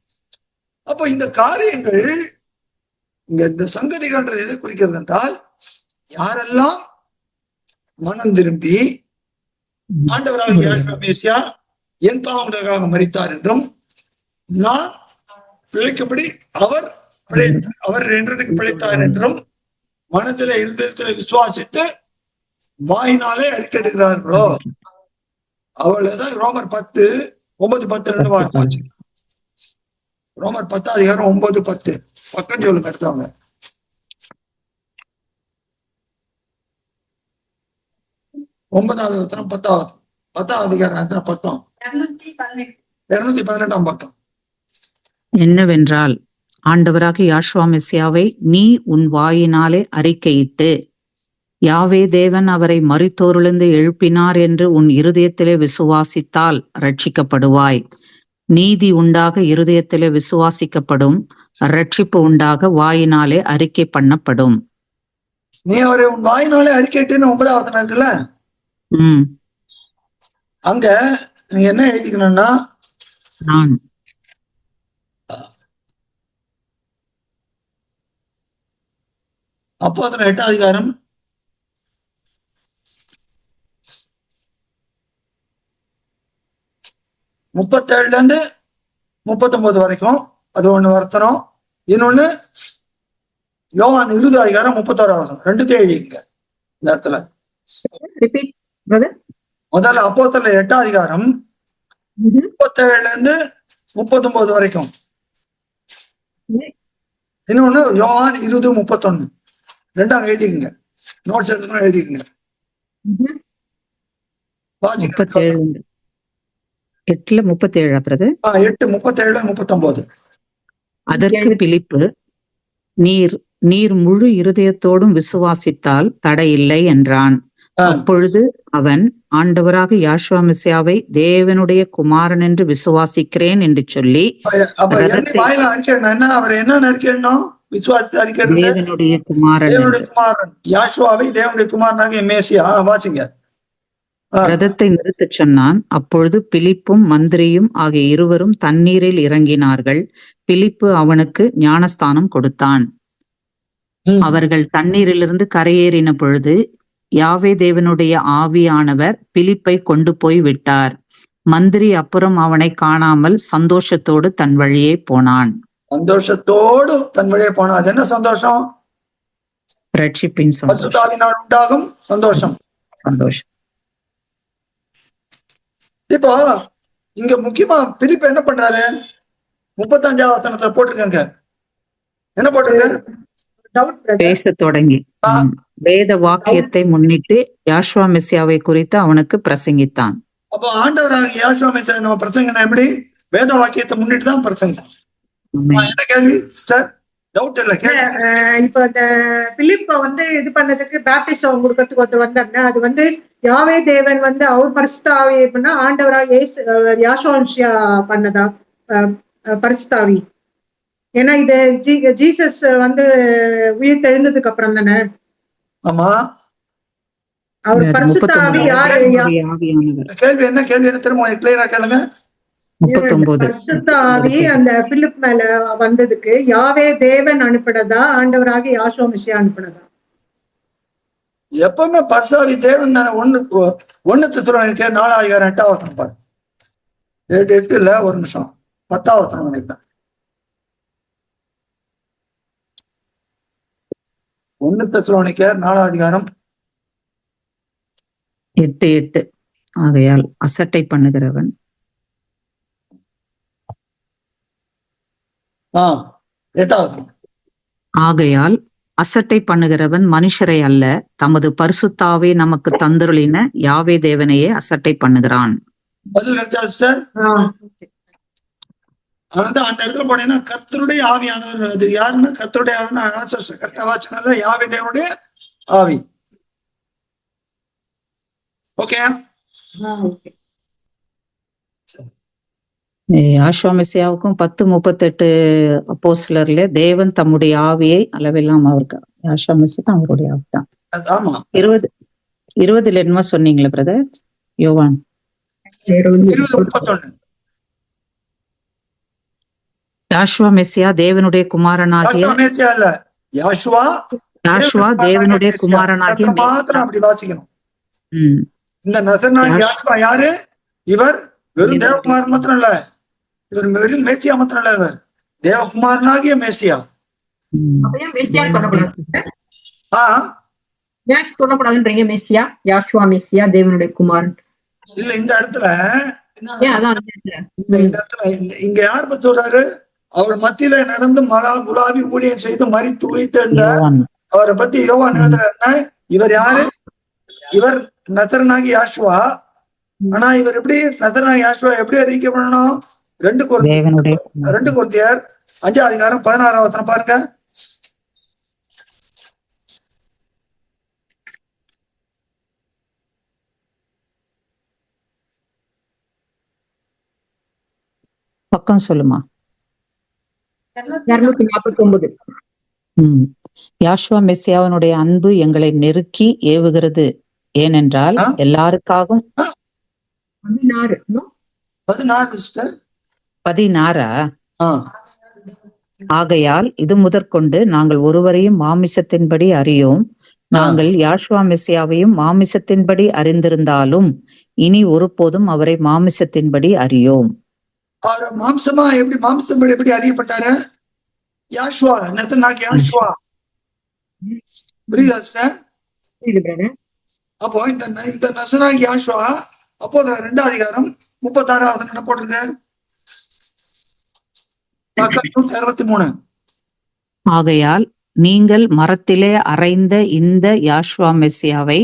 S1: அப்போ இந்த காரியங்கள் இந்த சங்கதிகள்ன்றது எதை குறிக்கிறது என்றால், யாரெல்லாம் மனம் திரும்பி ஆண்டவராக யாஷ்வா மேசியா என் பாவங்களுக்காக மரித்தார் என்றும் நான் பிழைக்கும்படி அவர் என்றதுக்கு பிழைத்தார் என்றும் மனதில இருதயத்தில விசுவாசித்து வாயினாலே அறிக்கையிடுகிறார்களோ அவளதான் ரோமர் 10:9-10 வாசி. ரோமர் 10:9-10 பக்கம் சொல்லுங்க. எடுத்தவங்க 9வது வசனம் 10வது அதிகாரம் பக்கம் 218 பக்கம்.
S2: என்னவென்றால், ஆண்டவராக யாஷ்வா மெசியாவை நீ உன் வாயினாலே அறிக்கையிட்டு யாவே தேவன் அவரை மரித்தோரிலிருந்து எழுப்பினார் என்று உன் இருதயத்திலே விசுவாசித்தால் ரட்சிக்கப்படுவாய். நீதி உண்டாக இருதயத்திலே விசுவாசிக்கப்படும், ரட்சிப்பு உண்டாக வாயினாலே அறிக்கை பண்ணப்படும்.
S1: நீ அவரை உன் வாயினாலே அறிக்கையிட்டுன்னு 9வது இருக்குல்ல, அங்க நீ என்ன எழுதிக்கணும்னா,
S2: நான்
S1: அப்போஸ்தலர் 8வது அதிகாரம் 37-39 வரைக்கும் அது ஒண்ணு வருத்தணும். இன்னொன்னு யோவான் 20:31 ரெண்டுத்தையும் எழுதிங்க இந்த இடத்துல.
S3: Repeat brother.
S1: முதல்ல அப்போஸ்தலர் 8:37 39 வரைக்கும். இன்னொன்னு யோவான் 20:31 ரெண்டாம் எழுதிக்கங்க. நோட்ஸ் எடுத்து எழுதிக்கங்க.
S2: 37 8:37 பிரதர்.
S1: 8:37-39.
S2: அதற்கு பிலிப்பு, நீர் முழு இருதயத்தோடும் விசுவாசித்தால் தடையில்லை என்றான். அப்பொழுது அவன், ஆண்டவராக யாஷுவா மெசியாவை தேவனுடைய குமாரன் என்று விசுவாசிக்கிறேன் என்று சொல்லி, தேவனுடைய குமாரன்
S1: யாஷுவாவை தேவனுடைய குமாரனாகிய மேசியா வாசிங்க.
S2: ரதத்தை நிறுத்தச் சொன்னான். அப்பொழுது பிலிப்பும் மந்திரியும் ஆகிய இருவரும் தண்ணீரில் இறங்கினார்கள். பிலிப்பு அவனுக்கு ஞானஸ்தானம் கொடுத்தான். அவர்கள் தண்ணீரிலிருந்து கரையேறின பொழுது யாவே தேவனுடைய ஆவியானவர் பிலிப்பை கொண்டு போய் விட்டார். மந்திரி அப்புறம் அவனை காணாமல் சந்தோஷத்தோடு தன் வழியே போனான்.
S1: சந்தோஷத்தோடு தன் வழியே போனான். அது என்ன சந்தோஷம்?
S2: ரட்சிப்பின் சந்தோஷம்,
S1: உண்டாகும் சந்தோஷம்.
S2: சந்தோஷம்.
S1: இப்போ இங்க முக்கியமா பிலிப்பு என்ன பண்றாரு? 35ஆம் வசனத்துல போட்டிருக்காங்க. என்ன போட்டிருக்க?
S2: பேச தொடங்கி வேத வாக்கியத்தை முன்னிட்டு யாஷுவா மெசியாவை குறித்து அவனுக்கு பிரசங்கித்தான்.
S1: அப்போ ஆண்டவராக யாஷுவா மெசியா நம்ம பிரசங்கினா எப்படி? வேத வாக்கியத்தை முன்னிட்டு தான் பிரசங்கிக்கும். என்ன கேள்வி சிஸ்டர்? டவுட் இல்ல கேள்வி.
S4: இப்ப அந்த பிலிப்ப இது பண்ணதுக்கு பேப்டிசம் கொடுக்கறதுக்கு ஒருத்தர் வந்தாருன்னா, அது யாவே தேவன் அவர் பரிசுத்தாவி பண்ணா, ஆண்டவராக யாஷுவா பண்ணதா பரிசுத்தாவி? ஏன்னா இது ஜீசஸ் உயிர் தெழுந்ததுக்கு அப்புறம் தானே.
S1: ஆமா,
S4: அவர் பரிசுத்தாவி யாரு?
S1: கேள்வி என்ன? கேள்வி என்ன? திரும்ப கிளியரா கேளுங்க.
S2: 39
S4: பரிசுத்தாவி அந்த பிலிப் மேல வந்ததுக்கு யாவே தேவன் அனுப்பினதா, ஆண்டவராக யாஷுவா மெசியா அனுப்பினதா?
S1: எப்பவுமே பரிசுத்தாவி தேவன் தானே. 1 தெசலோனிக்கேயர் 4:8 பாரு. 8 இல்ல, ஒரு நிமிஷம், 10 நினைக்கிறேன். 1 தெசலோனிக்கேயர்
S2: 4:8. ஆகையால் அசட்டை பண்ணுகிறவன்
S1: 8.
S2: ஆகையால் அசட்டை பண்ணுகிறவன் மனுஷரை அல்ல, தமது பரிசுத்தாவை நமக்கு தந்தருளின யாவே தேவனையே அசட்டை பண்ணுகிறான்.
S1: பதில் கிடைச்சா சிஸ்டர்? அந்த இடத்துல போனீங்கன்னா கர்த்தருடைய ஆவியானவர். அது யாருன்னா கர்த்தருடைய ஆவியான யாவே தேவனுடைய ஆவி. ஓகே.
S2: யாஷுவா மெசியாவுக்கும் 10:38 அப்போஸ்தலர்ல தேவன் தம்முடைய ஆவியை அளவில்லாம அவருக்கு, யாஷுவா மெசியா அவருடைய ஆவி தான்.
S1: ஆமா.
S2: 20 என்னமோ சொன்னீங்களே பிரதர்? யோவான்
S1: 20:31.
S2: யாஷுவா மெசியா தேவனுடைய குமாரனாகிய
S1: மேசியா இல்ல, யாஷுவா
S2: தேவனுடைய குமாரனாகிய
S1: மாத்திரம் அப்படி வாசிக்கணும்.
S2: ம்.
S1: இந்த நசரேயனாகிய யாஷுவா யாரு? இவர் வெறும் தேவகுமாரன் மாத்திரம் இல்ல, இவர் வெறும் மேசியா மாத்திரம் இல்ல, இவர் தேவகுமாரனாகிய மேசியா.
S3: சொல்லப்படாதுன்றீங்க மெசியா, யாஷுவா மெசியா தேவனுடைய குமாரன்
S1: இல்ல. இந்த இடத்துல இங்க யார் பத்தி சொல்றாரு? அவர் மத்தியில நடந்து குலாவி ஊழியம் செய்து மரித்து உயிர்த்தெழுந்த அவரை பத்தி யோவான் எழுதுறாருன்னா, இவர் யாரு? இவர் நசரேயனாகிய யாஷுவா. ஆனா இவர் எப்படி நசரேயனாகிய யாஷுவா எப்படி அறிக்கை பண்ணணும்? 2 கொரிந்தியர் 5:16 பாருங்க.
S2: பக்கம் சொல்லுமா.
S3: 249.
S2: யாஷுவா மெசியாவினுடைய அன்பு எங்களை நெருக்கி ஏவுகிறது, ஏனென்றால் எல்லாருக்காகவும் 16. ஆகையால் இது முதற்கொண்டு நாங்கள் ஒருவரையும் மாமிசத்தின்படி அறியோம். நாங்கள் யாஷுவா மெசியாவையும் மாமிசத்தின்படி அறிந்திருந்தாலும் இனி ஒருபோதும் அவரை மாமிசத்தின்படி அறியோம்.
S1: அவர் மாம்சத்தின்படி எப்படி அறியப்பட்டாரு? யாஷுவா, நசரேயனாகிய யாஷுவா புரியுதா sister?
S3: புரியுது brother.
S1: அப்போ இந்த நசராகி யாஷுவா அப்போ 2 அதிகாரம் 36 என்ன போட்டிருக்கு? பக்கம் 163.
S2: ஆகையால் நீங்கள் மரத்திலே அறைந்த இந்த யாஷ்வா மெசியாவை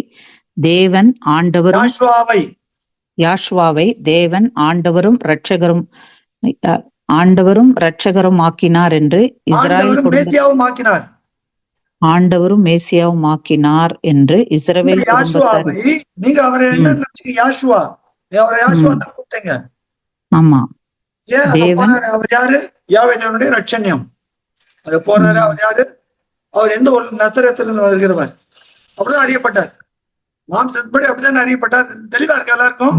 S2: தேவன் ஆண்டவரும் இரட்சகரும் ஆக்கினார் என்று இஸ்ராயேல் குடும்பத்தார்.
S1: நீங்க அவரை என்ன நினைச்சீங்க? யாஷுவா தான் கூப்பிட்டீங்க.
S2: ஆமா,
S1: அவர் யாரு? யாவேதனுடைய ரட்சண்யம். அது போறாரு. அவர் யாரு? அவர் எந்த ஒரு நசரத்திலிருந்து வருகிறவர். அப்படிதான் அறியப்பட்டார். மாம்சப்படி அப்படிதான் அறியப்பட்டார். தெளிவா இருக்கு எல்லாருக்கும்.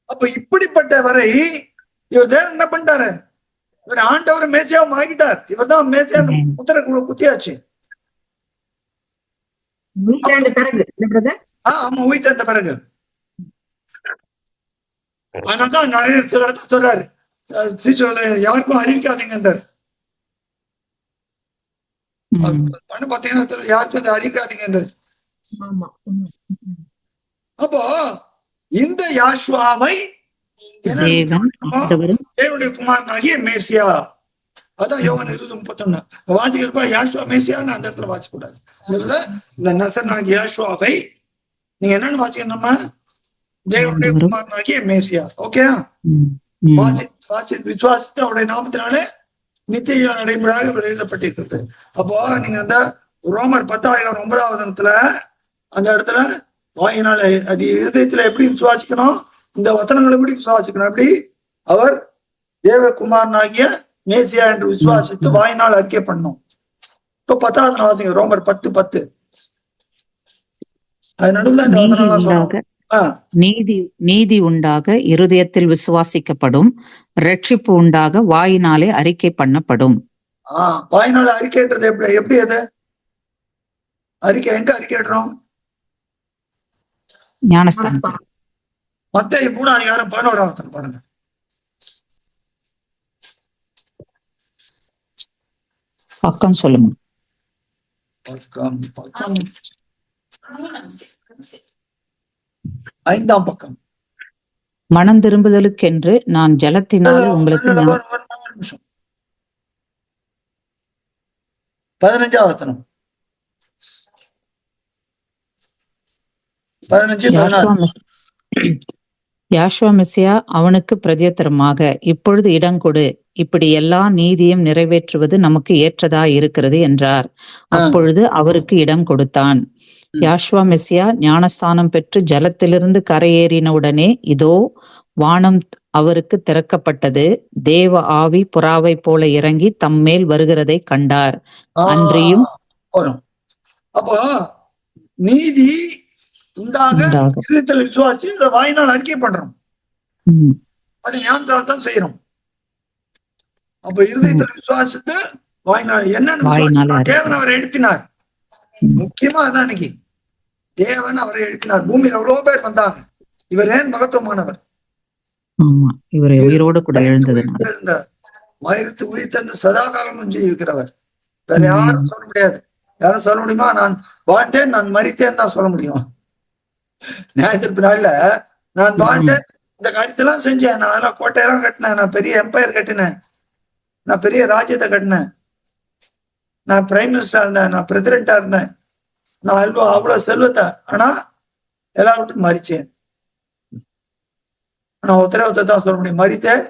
S1: அப்ப இப்படிப்பட்டவரை இவர் தேவன் என்ன பண்ணிட்டாரு? இவர் ஆண்டவர் மேசியாவும் ஆகிட்டார். இவர் தான் மேசியா முத்திரை குத்தியாச்சு. ஆமா, உயிர்த்த பிறகு. அதனாலதான் நிறைய சொல்றாரு, யாருக்கும் அறிவிக்காதீங்கன்றார். பாத்தீங்கன்னா யாருக்கும் அதை அறிவிக்காதீங்கன்றார். அப்போ இந்த யாஷுவாவை தேவனுடைய குமாரனாகிய மேசியா, அதான் யோவான் 20:31 வாசிக்கிறப்ப யாஷுவா மேசியான்னு அந்த இடத்துல வாசிக்க கூடாது. இந்த நசரனாகிய யாஷுவாவை நீங்க என்னன்னு வாசிக்கணுமா? தேவனுடைய குமாரனாகிய மேசியா. ஓகே, விசுவாசித்து அவருடைய நாமத்தினாலே நித்திய நடைமுறையாக எழுதப்பட்டிருக்கிறது. அப்போ நீங்க அந்த ரோமர் 10:9 அந்த இடத்துல வாயினால அது இதயத்துல எப்படி விசுவாசிக்கணும், இந்த வசனங்களை எப்படி விசுவாசிக்கணும், எப்படி அவர் தேவகுமாரனாகிய மேசியா என்று விசுவாசித்து வாயினால் அறிக்கை பண்ணணும். இப்ப 10வது வாசிங்க, ரோமர் 10:10. அது நடுவில் இந்த வசனம் சொல்லுவாங்க.
S2: நீதி உண்டாக இருதயத்தில் விசுவாசிக்கப்படும், ரட்சிப்பு உண்டாக வாயினாலே அறிக்கை பண்ணப்படும்.
S1: வாயினால அறிக்கைன்றது எப்படி? அது அறிக்கை எங்க அறிக்கைடுறோம்?
S2: ஞானஸ்தானத்தில்.
S1: மத்தேயு 3:11 பாருங்க.
S2: பக்கம் சொல்லுங்க.
S1: பக்கம் 5ஆம் பக்கம்.
S2: மனம் திரும்புதலுக்கென்று நான் ஜலத்தினாலே உங்களுக்கு
S1: 15ஆம் வசனம். 15-16.
S2: யாஷுவா மெசியா அவனுக்கு பிரதியுத்தரமாக, இப்பொழுது இடங்கொடு, இப்படி எல்லா நீதியும் நிறைவேற்றுவது நமக்கு ஏற்றதா இருக்கிறது என்றார். அப்பொழுது அவருக்கு இடம் கொடுத்தான். யாஷுவா மெசியா ஞானஸ்தானம் பெற்று ஜலத்திலிருந்து கரையேறினவுடனே இதோ வானம் அவருக்கு திறக்கப்பட்டது, தேவ ஆவி புறாவை போல இறங்கி தம்மேல் வருகிறதை கண்டார். அன்றியும்
S1: அப்போ நீதி உண்டாக இருதயத்தில் விசுவாசி வாயினால் அறிக்கை பண்றோம், அது ஞானத்தால்தான் செய்யறோம். அப்ப இருதயத்தில் விசுவாசித்து வாயினால் என்னன்னு தேவன் அவரை எழுப்பினார். முக்கியமா அதான் இன்னைக்கு தேவன் அவரை எழுப்பினார். பூமியில எவ்வளவு பேர் வந்தாங்க. இவர் ஏன் மகத்துவமானவர்?
S2: இவரை உயிரோடு கூட
S1: மயிரத்து உயிர் தந்து சதா காலமும் ஜீவிக்கிறவர். வேற யாரும் சொல்ல முடியாது. யாரும் சொல்ல முடியுமா? நான் வாழ்ந்தேன், நான் மரித்தேன் தான் சொல்ல முடியும். நியாயத்திற்பு நாள்ல நான் வாழ்ந்தேன், இந்த காரியத்தெல்லாம் செஞ்சேன், நான் அதெல்லாம் கோட்டையெல்லாம் கட்டினேன், நான் பெரிய எம்பையர் கட்டினேன், நான் பெரிய ராஜ்யத்தை கட்டினேன், நான் பிரைம் மினிஸ்டரா இருந்தேன், நான் பிரசிடென்டா இருந்தேன், நான் அவ்வளவு செல்வத்தை, ஆனா எல்லாவற்றும் மறிச்சேன். நான் ஒருத்தரை தான் சொல்ல முடியும், மறித்தேன்,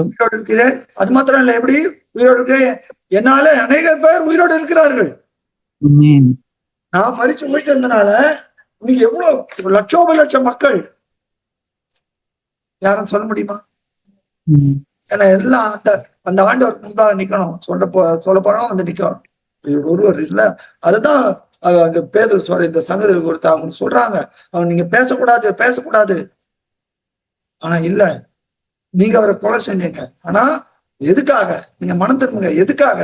S1: உயிரோடு இருக்கிறேன். அது மாத்திரம் இல்ல, எப்படி உயிரோடு இருக்க என்னால அநேக பேர் உயிரோடு இருக்கிறார்கள். நான் மறிச்சு உயிர்த்ததுனால இன்னைக்கு எவ்வளவு லட்சோப மக்கள் யாரும் சொல்ல முடியுமா? ஏன்னா எல்லாம் அந்த ஆண்டவர் முன்பாக நிக்கணும். சொல்ல போனோம் வந்து நிக்கணும். ஒருவர் இல்ல, அதுதான் அங்க பேதர் சொல்ற இந்த சங்கத்தில் கொடுத்த அவங்க சொல்றாங்க, அவங்க நீங்க பேசக்கூடாது. ஆனா இல்ல, நீங்க அவரை கொலை செஞ்சீங்க. ஆனா எதுக்காக? நீங்க மனம் திரும்புங்க. எதுக்காக?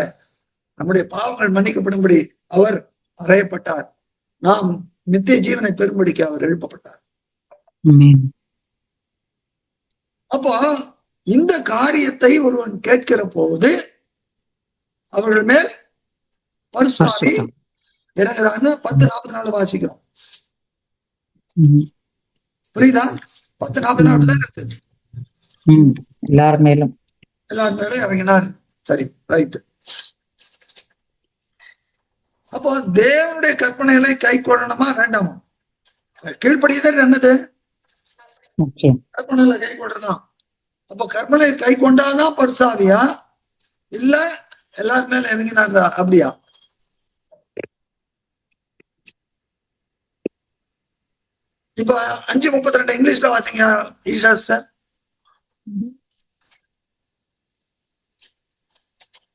S1: நம்முடைய பாவங்கள் மன்னிக்கப்படும்படி அவர் அறையப்பட்டார். நாம் நித்திய ஜீவனை பெரும்படிக்கு அவர் எழுப்பப்பட்டார். அப்போ இந்த காரியத்தை ஒருவன் கேட்கிற போது அவர்கள் மேல் பரிசுத்தாவி இறங்குறான்னு 10:44 வாசிக்கிறோம். புரியுதா? 10:44 தான் இருக்கு.
S2: எல்லார் மேலும்
S1: இறங்கினார். சரி, ரைட். அப்போ தேவனுடைய கற்பனைகளை கை கொள்ளணுமா வேண்டாமா? கீழ்ப்படியதே என்னது? கற்பனைகளை கை கொள்றதுதான். அப்போ கற்பனை கை கொண்டாதான் பரிசாவியா இல்ல எல்லாரு மேல இறங்கினாரா? அப்படியா? இப்ப 5:32 இங்கிலீஷ்ல வாசிங்க Isha sister.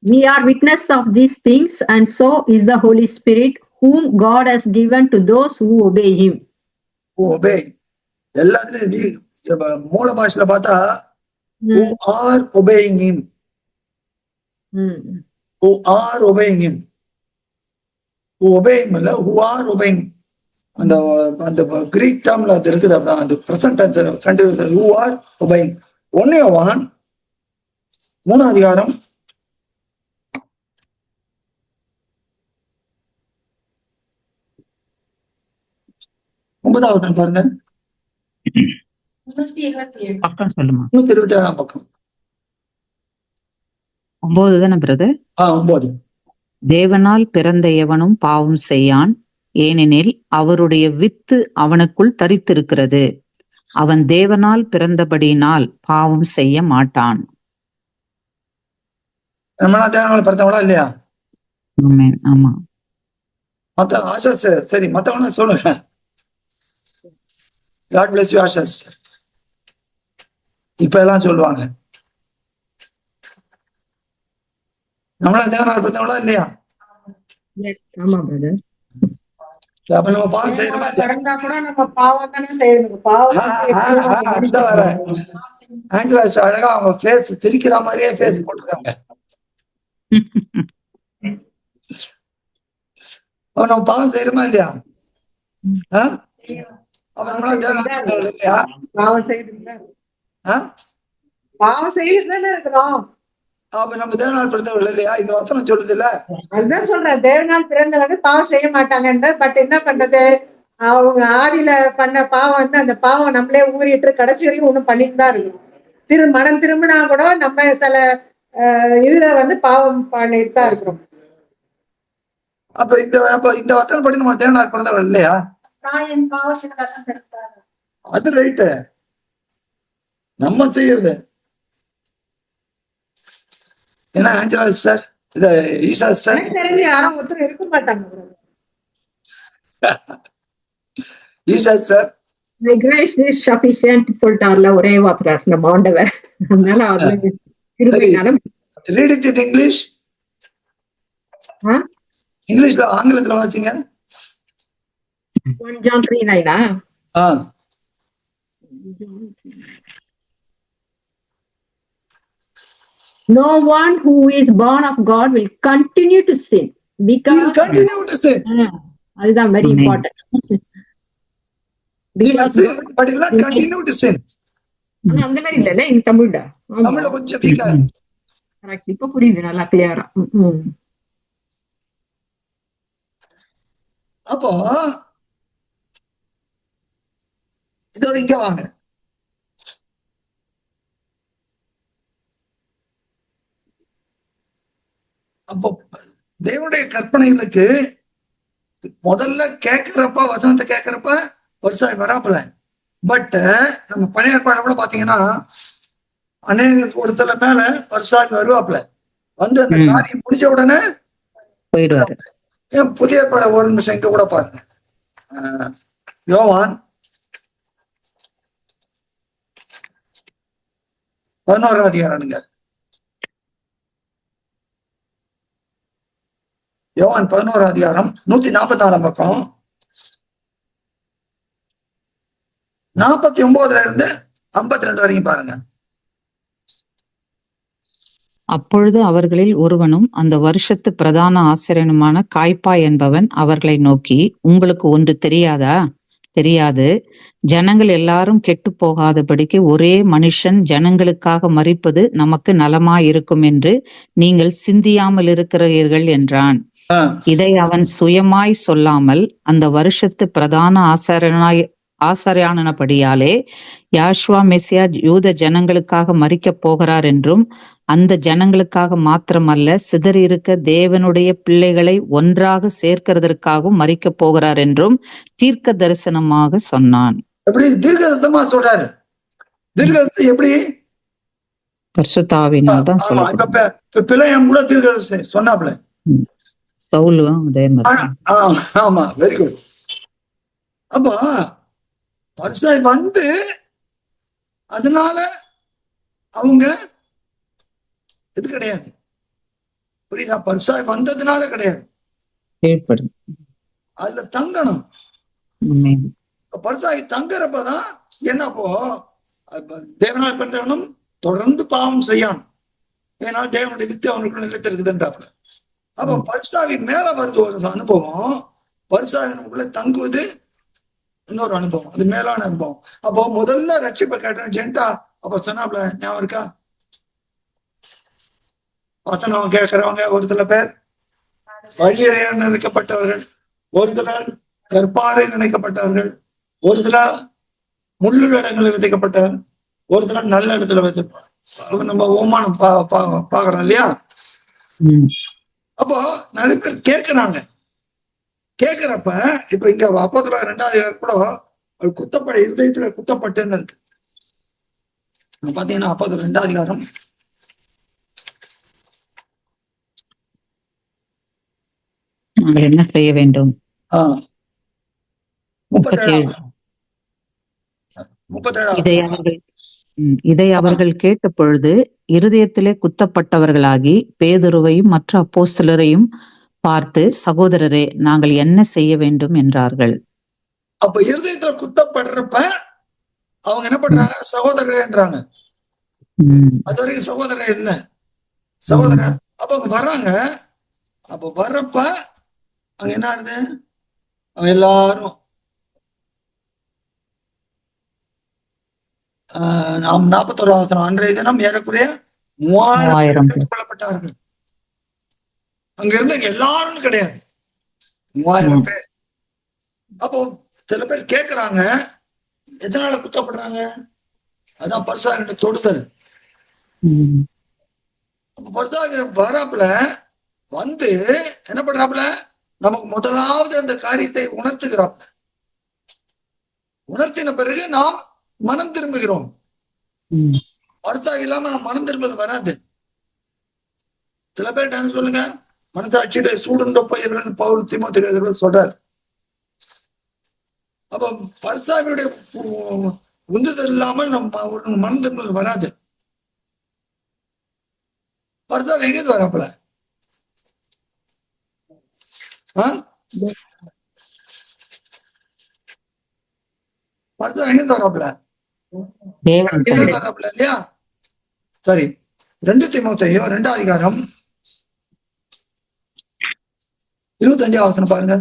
S3: We are witness of these things, and so is the Holy Spirit, whom God has given to those who obey Him.
S1: Obey. எல்லாத்துலயும் மூல பாஷையில பார்த்தா who are obeying Him. Who are obeying Him. Who obey Him இல்ல, who are obeying. அந்த கிரீக் டேர்ம்ல அது இருக்குது. அப்படின்னா அந்த present continuous who are obeying. 1 யோவான் 3 அதிகாரம் 9வது பாருங்க.
S2: 327 பக்கம் சொல்லுமா?
S1: 127 பக்கம்.
S2: 9 தானே பிரதர்?
S1: 9.
S2: தேவனால் பிறந்த எவனும் பாவம் செய்யான், ஏனெனில் அவருடைய வித்து அவனுக்குள் தரித்திருக்கிறது. அவன் தேவனால் பிறந்தபடியினால் பாவம் செய்ய மாட்டான்.
S1: தேவனால் பிறந்தவளா இல்லையா?
S2: ஆமா.
S1: மத்த ஆஷா சரி, மத்தவங்க சொல்லுங்க. God bless you, Asha sister. இப்ப எல்லாம் சொல்லுவாங்க நம்மளா தேவனால் பிறந்தவளா இல்லையா?
S3: ஆமா பிரதர்.
S1: அப்ப நம்ம பாவம் செய்யறோமா?
S4: பிறந்தா கூட நம்ம பாவம் தானே செய்யணும். பாவம்
S1: ஆஞ்சலா அழகா அவங்க ஃபேஸ் திரிக்கிற மாதிரியே ஃபேஸ் போட்டிருக்காங்க. நம்ம பாவம் செய்யறோமா இல்லையா? அவன் நம்மளா தேவனால் பிறந்தவள் இல்லையா?
S4: பாவம் செய்து தானே இருக்கிறோம்.
S1: அப்ப நம்ம தேவனால் பிறந்தவர்கள் இல்லையா? இது வசனம் சொல்லுது இல்ல?
S4: அதுதான் சொல்றேன், தேவனால் பிறந்தவங்க பாவம் செய்ய மாட்டாங்கன்ற. பட் என்ன பண்றது, அவங்க ஆதியில பண்ண பாவம் வந்து அந்த பாவம் நம்மளே ஊறிட்டு கடைசி வரைக்கும் ஒண்ணும் பண்ணிட்டு தான் இருக்கணும். மனம் திரும்பினா கூட நம்ம சில இதுல வந்து பாவம் பண்ணிட்டு தான் இருக்கிறோம்.
S1: அப்ப இந்த வசனம் படி நம்ம தேவனால் பிறந்தவர்கள் இல்லையா? அது ரைட்டு, நம்ம செய்யறது. ஏன்னா ஆஞ்சலா சிஸ்டர், இது ஈஷா சிஸ்டர்
S4: தெரிஞ்சு யாரும் ஒருத்தர் இருக்க மாட்டாங்க.
S1: Isha sister,
S3: My grace is sufficient சொல்லிட்டார்ல ஒரே வார்த்தை நம்ம ஆண்டவர். அதனால அது read it in English.
S1: இங்கிலீஷ்ல ஆங்கிலத்துல வாசிங்க.
S3: 1 John 3:9. No one who is born of God will continue to sin because அதுதான் very important.
S1: But he will not continue to sin.
S3: அந்த மாதிரி இல்ல இந்த தமிழ்ல
S1: கொஞ்சம் வீக்கா
S3: கரெக்ட். இப்ப புரியுது நல்லா கிளியரா.
S1: அப்போ இதோட இங்க வாங்க. அப்போ தேவனுடைய கற்பனைகளுக்கு முதல்ல கேட்கிறப்ப, வசனத்தை கேட்கிறப்ப வருஷம் வராப்பல. பட் நம்ம பழைய ஏற்பாடு கூட பாத்தீங்கன்னா அநேக ஒருத்தல மேல வருஷம் வருவாப்புல, வந்து அந்த காரியம் முடிஞ்ச உடனே
S2: போயிடுவாரு.
S1: ஏன் புதிய ஏற்பாடு ஒரு நிமிஷம் இங்க கூட பாருங்க. யோவான் 11வது அதிகாரம்ங்க. யோவான் 11வது அதிகாரம் 144 பக்கம் 49 இருந்து 52 வரைக்கும் பாருங்க.
S2: அப்பொழுது அவர்களில் ஒருவனும் அந்த வருஷத்து பிரதான ஆசிரியனுமான காய்பா என்பவன் அவர்களை நோக்கி, உங்களுக்கு ஒன்று தெரியாது, ஜனங்கள் எல்லாரும் கெட்டு போகாதபடிக்கு ஒரே மனுஷன் ஜனங்களுக்காக மரிப்பது நமக்கு நலமாயிருக்கும் என்று நீங்கள் சிந்தியாமல் இருக்கிறீர்கள் என்றான். இதை அவன் சுயமாய் சொல்லாமல் அந்த வருஷத்து பிரதான ஆசாரியானபடியாலே யாஷ்வா மெசியா யூத ஜனங்களுக்காக மரிக்கப் போகிறார் என்றும் அந்த ஜனங்களுக்காக மாத்திரமல்ல சிதறியிருக்க தேவனுடைய பிள்ளைகளை ஒன்றாக சேர்க்கிறதற்காகவும் மரிக்கப் போகிறார் என்றும் தீர்க்க தரிசனமாக சொன்னான்.
S1: எப்படி தீர்க்கதரிசனமா சொல்றாரு? தீர்க்கதரிசனம் எப்படி?
S2: பரிசுத்தாவினால் தான் சொல்ல.
S1: பிள்ளையம் கூட தீர்க்கதரிசனம் சொன்னாப்ல.
S2: சவுலும் அதே மாதிரி.
S1: ஆமா, வெரி குட். அப்போ பரிசாய் வந்து அதனால அவங்க இது கிடையாது, புரியுதா? பரிசாய் வந்ததுனால கிடையாது, அதுல தங்கணும். பரிசாய் தங்குறப்பதான் என்னப்போ தேவனால் பண்றவனும் தொடர்ந்து பாவம் செய்யான், ஏன்னா தேவனுடைய வித்து அவனுக்கு நிலைத்திருக்குதுன்றாப்புல. அப்போ பரிசாவி மேல வருது ஒரு அனுபவம், பரிசாவினுக்குள்ள தங்குவது இன்னொரு அனுபவம், அது மேலான அனுபவம். அப்போ முதல்ல ரட்சிப்பை கேட்டேன் ஜென்டா, அப்ப சொன்னாப்ல ஞாபகம் இருக்கா? வசனம் கேட்கிறவங்க ஒரு சில பேர் வழியை நினைக்கப்பட்டவர்கள், ஒரு சிலர் கற்பாறை நினைக்கப்பட்டவர்கள், ஒரு சிலர் முள்ளுள்ள இடங்களில் விதைக்கப்பட்டவர்கள், ஒரு சிலர் நல்ல இடத்துல விதைப்பாங்க. நம்ம ஓமானம் பாக்குறோம் இல்லையா? அப்போ நிறைய பேர் கேட்கிறாங்க. கேட்கிறப்ப இப்ப இங்க அப்போதுல 2வது கூட குத்தப்பட்ட இருதயத்துல குத்தப்பட்டுன்னு இருக்கு. பாத்தீங்கன்னா அப்போதுல 2வது அதிகாரம்
S2: என்ன செய்ய வேண்டும்? 37. இதை அவர்கள் கேட்ட பொழுது இருதயத்திலே குத்தப்பட்டவர்களாகி பேதுருவையும் மற்ற அப்போஸ்தலரையும் பார்த்து, சகோதரரே, நாங்கள் என்ன செய்ய வேண்டும் என்றார்கள்.
S1: அப்ப இருதயத்துல குத்தப்படுறப்ப அவங்க என்ன பண்றாங்க? சகோதரன்றாங்க. அது வரைக்கும் சகோதரன் இல்ல, சகோதரன். அப்ப அவங்க வர்றாங்க. அப்ப வர்றப்ப அங்க என்ன ஆகுது? அவங்க எல்லாரும் நாம் 41 அன்றைய தினம் ஏறக்குறைய 3000 கொல்லப்பட்டார்கள். அங்க இருந்த எல்லாரும் கிடையாது, 3000 பேர். அப்போ சில பேர் கேட்கிறாங்க, எதனால குத்தப்படுறாங்க? அதான் பரிசாக தொடுதல். அப்ப பரிசாக வராப்புல வந்து என்ன பண்றாப்புல? நமக்கு முதலாவது அந்த காரியத்தை உணர்த்துகிறாப்புல. உணர்த்தின பிறகு நாம் மனம் திரும்புகிறோம். பரிசாக இல்லாம நம்ம மனம் திரும்புவது வராது. சில பேர் என்ன சொல்லுங்க, மனசாட்சியுடைய சூடுண்ட பயிர்கள் பவுல் தீமோத்தேயுவில சொல்றாரு. அப்ப பரிசாவியுடைய உந்துதல் இல்லாமல் நம்ம மனம் திரும்புவது வராது. பரிசாவ எங்கேருந்து வராப்புல? பரிசாவ எங்கேருந்து வராப்புல? வராப்புல இல்லையா? சரி, 2 தீமோத்தேயு 2வது அதிகாரம் 25வது வசனம் பாருங்க.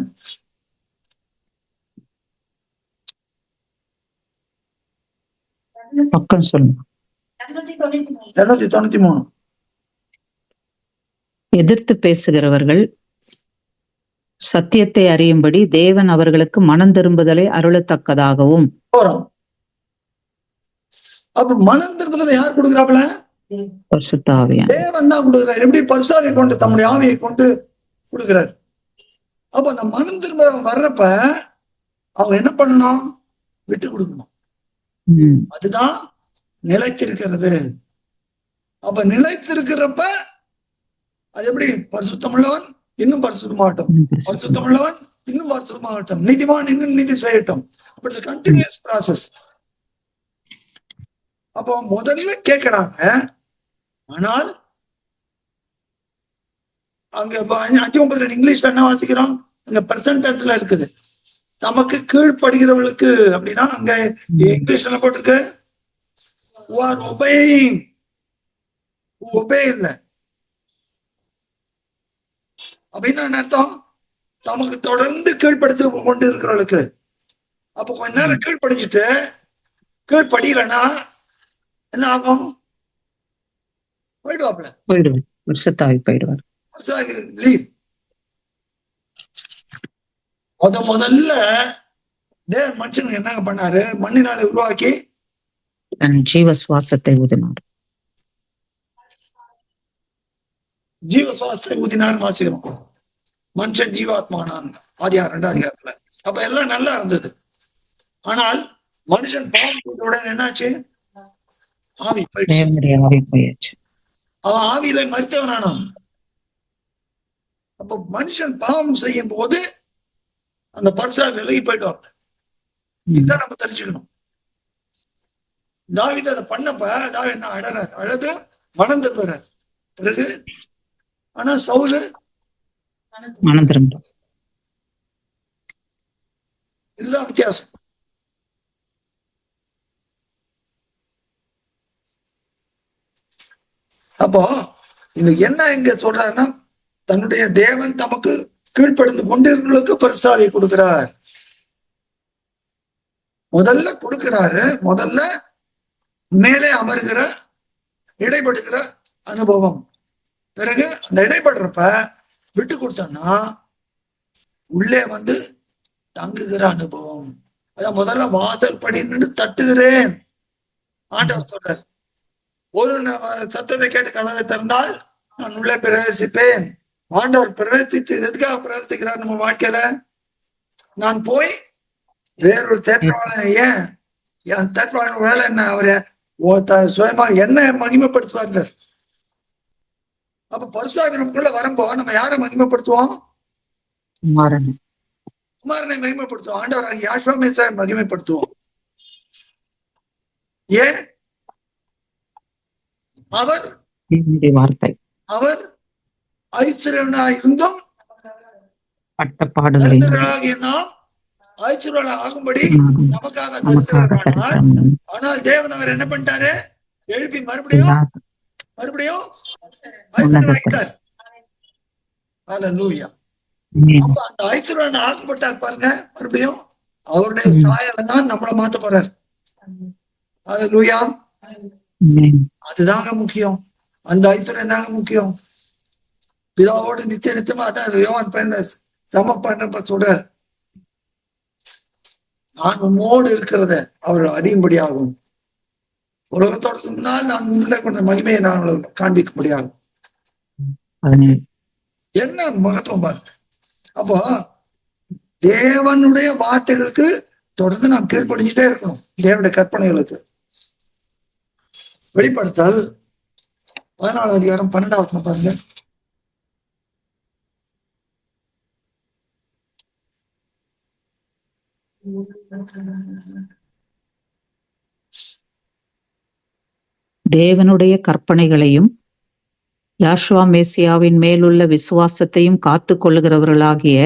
S2: பக்கம் சொல்லுங்க.
S1: 293.
S2: எதிர்த்து பேசுகிறவர்கள் சத்தியத்தை அறியும்படி தேவன் அவர்களுக்கு மனம் திரும்புதலை அருளத்தக்கதாகவும்.
S1: அப்ப மனம் திரும்புதலை யார் கொடுக்குறாப்புல?
S2: பரிசுத்த ஆவியானவர்.
S1: தேவன் தான் கொடுக்குறாரு. எப்படி? பரிசுத்தாவியை கொண்டு, தம்முடைய ஆவியை கொண்டு கொடுக்குறாரு. அப்ப அந்த மனம் திரும்ப வர்றப்ப அவங்க என்ன பண்ணணும்? விட்டு கொடுக்கணும். அதுதான் நிலைத்திருக்கிறது. அப்ப நிலைத்திருக்கிறப்ப அது எப்படி? பரிசுத்தமுள்ளவன் இன்னும் பரிசுத்தமாகட்டும், பரிசுத்தமுள்ளவன் இன்னும் பரிசுத்தமாகட்டும், நீதிமான் இன்னும் நீதி செய்யட்டும். அப்படி கண்டினியூஸ் ப்ராசஸ். அப்போ முதல்ல கேட்கிறாங்க, ஆனால் அங்க 5:32 இங்கிலீஷ்ல என்ன வாசிக்கிறோம்? அங்க பிரசன்ட் டென்ஸ்ல இருக்குது. நமக்கு கீழ்ப்படுகிறவர்களுக்கு அப்படின்னா அங்க இங்கிலீஷ்ல போட்டிருக்கு who are obeying, who obey இல்ல. அப்படின்னா என்ன அர்த்தம்? நமக்கு தொடர்ந்து கீழ்ப்படுத்தி கொண்டு இருக்கிறவர்களுக்கு. அப்ப கொஞ்ச நேரம் கீழ்ப்படிச்சுட்டு கீழ்ப்படியலன்னா என்ன ஆகும்? போயிடுவாப்ல,
S2: போயிடுவார். லீவ்.
S1: முதல்ல தேவன் மனுஷனுக்கு என்னங்க பண்ணாரு? மண்ணினால உருவாக்கி
S2: தன் ஜீவ சுவாசத்தை ஊதினார்.
S1: ஜீவ சுவாசத்தை ஊதினார் வாசிக்கிறோம். மனுஷன் ஜீவாத்மானான் ஆதியார் 2ஆம் அதிகாரத்துல. அப்ப எல்லாம் நல்லா இருந்தது. ஆனால் மனுஷன் பாவத்தோட என்னாச்சு? ஆவி போயிடுச்சு.
S2: தேவனுடைய ஆவி போயாச்சு.
S1: அவன் ஆவியில மரித்தவனானான். அப்ப மனுஷன் பாவம் செய்யும் போது அந்த பரிசா விலகி போயிடுவாங்க. இதுதான் நம்ம தெரிஞ்சுக்கணும். தாவீது அதை பண்ணப்ப தாவீது என்ன அழறார், அழது மனம் திரும்புறார். பிறகு ஆனா சவுலு
S2: மனம் திரும்ப.
S1: இதுதான் வித்தியாசம். அப்போ இந்த என்ன இங்க சொல்றாருன்னா, தன்னுடைய தேவன் தமக்கு கீழ்ப்படிந்து கொண்டிருக்கிறவர்களுக்கு பரிசாவை கொடுக்கிறார். முதல்ல கொடுக்கிறாரு. முதல்ல மேலே அமர்கிற இடைப்படுகிற அனுபவம். பிறகு அந்த இடைப்படுறப்ப விட்டு கொடுத்தோம்னா உள்ளே வந்து தங்குகிற அனுபவம். அதான் முதல்ல வாசல் படி நின்று தட்டுகிறேன் ஆண்டவர் சொல்றார். ஒரு சத்தத்தை கேட்டு கதவை திறந்தால் நான் உள்ளே பிரவேசிப்பேன். ஆண்டவர் பிரவேசித்து எதுக்காக பிரவேசிக்கிறார் நம்ம வாழ்க்கையில? நான் போய் வேறொரு தேற்றவாளன், ஏன் என் தேற்றவாளன் வேலை என்ன? அவரை சுயமா என்ன மகிமைப்படுத்துவார். அப்ப பரிசாவி நமக்குள்ள வரும்போ நம்ம யாரை மகிமைப்படுத்துவோம்? குமாரனை மகிமைப்படுத்துவோம். ஆண்டவர் யாஷுவா மேசியாவை மகிமைப்படுத்துவோம். ஏன்? அவர்
S2: வார்த்தை.
S1: அவர் ஐஸ்வர்யனாக இருந்தும்
S2: பட்டப்பாடுகளாகிய
S1: நாம் ஐஸ்வர்யனாக ஆகும்படி நமக்காக தரித்திரரானார். ஆனால் தேவன் அவர் என்ன பண்ணிட்டாரு? எழுப்பி மறுபடியும் ஐஸ்வர்யனாகிட்டார். ஹல்லேலூயா. அப்ப அந்த ஐஸ்வர்யன் ஆக்கப்பட்டார் பாருங்க. மறுபடியும் அவருடைய சாயலை தான் நம்மளை மாத்த போறார். ஹல்லேலூயா. அதுதாங்க முக்கியம். அந்த ஐஸ்வர்யம் தாங்க முக்கியம். பிதாவோடு நித்தியமா அதான் யோவான் பையன் சம பண்ண சொல்றார். நான் உன்னோடு இருக்கிறத அவர் அறியும்படியாகும். உலகத்தோடு முன்னால் நான் முன்னே கொண்ட மகிமையை நான் காண்பிக்க முடியாது. என்ன மகத்துவம் பாருங்க. அப்போ தேவனுடைய வார்த்தைகளுக்கு தொடர்ந்து நாம் கீழ்ப்படிஞ்சுட்டே இருக்கணும். தேவனுடைய கற்பனைகளுக்கு. வெளிப்படுத்தல் 14ஆம் அதிகாரம் 12வது பாருங்க.
S2: தேவனுடைய கற்பனைகளையும் யாஷுவா மேசியாவின் மேலுள்ள விசுவாசத்தையும் காத்து கொள்ளுகிறவர்களாகிய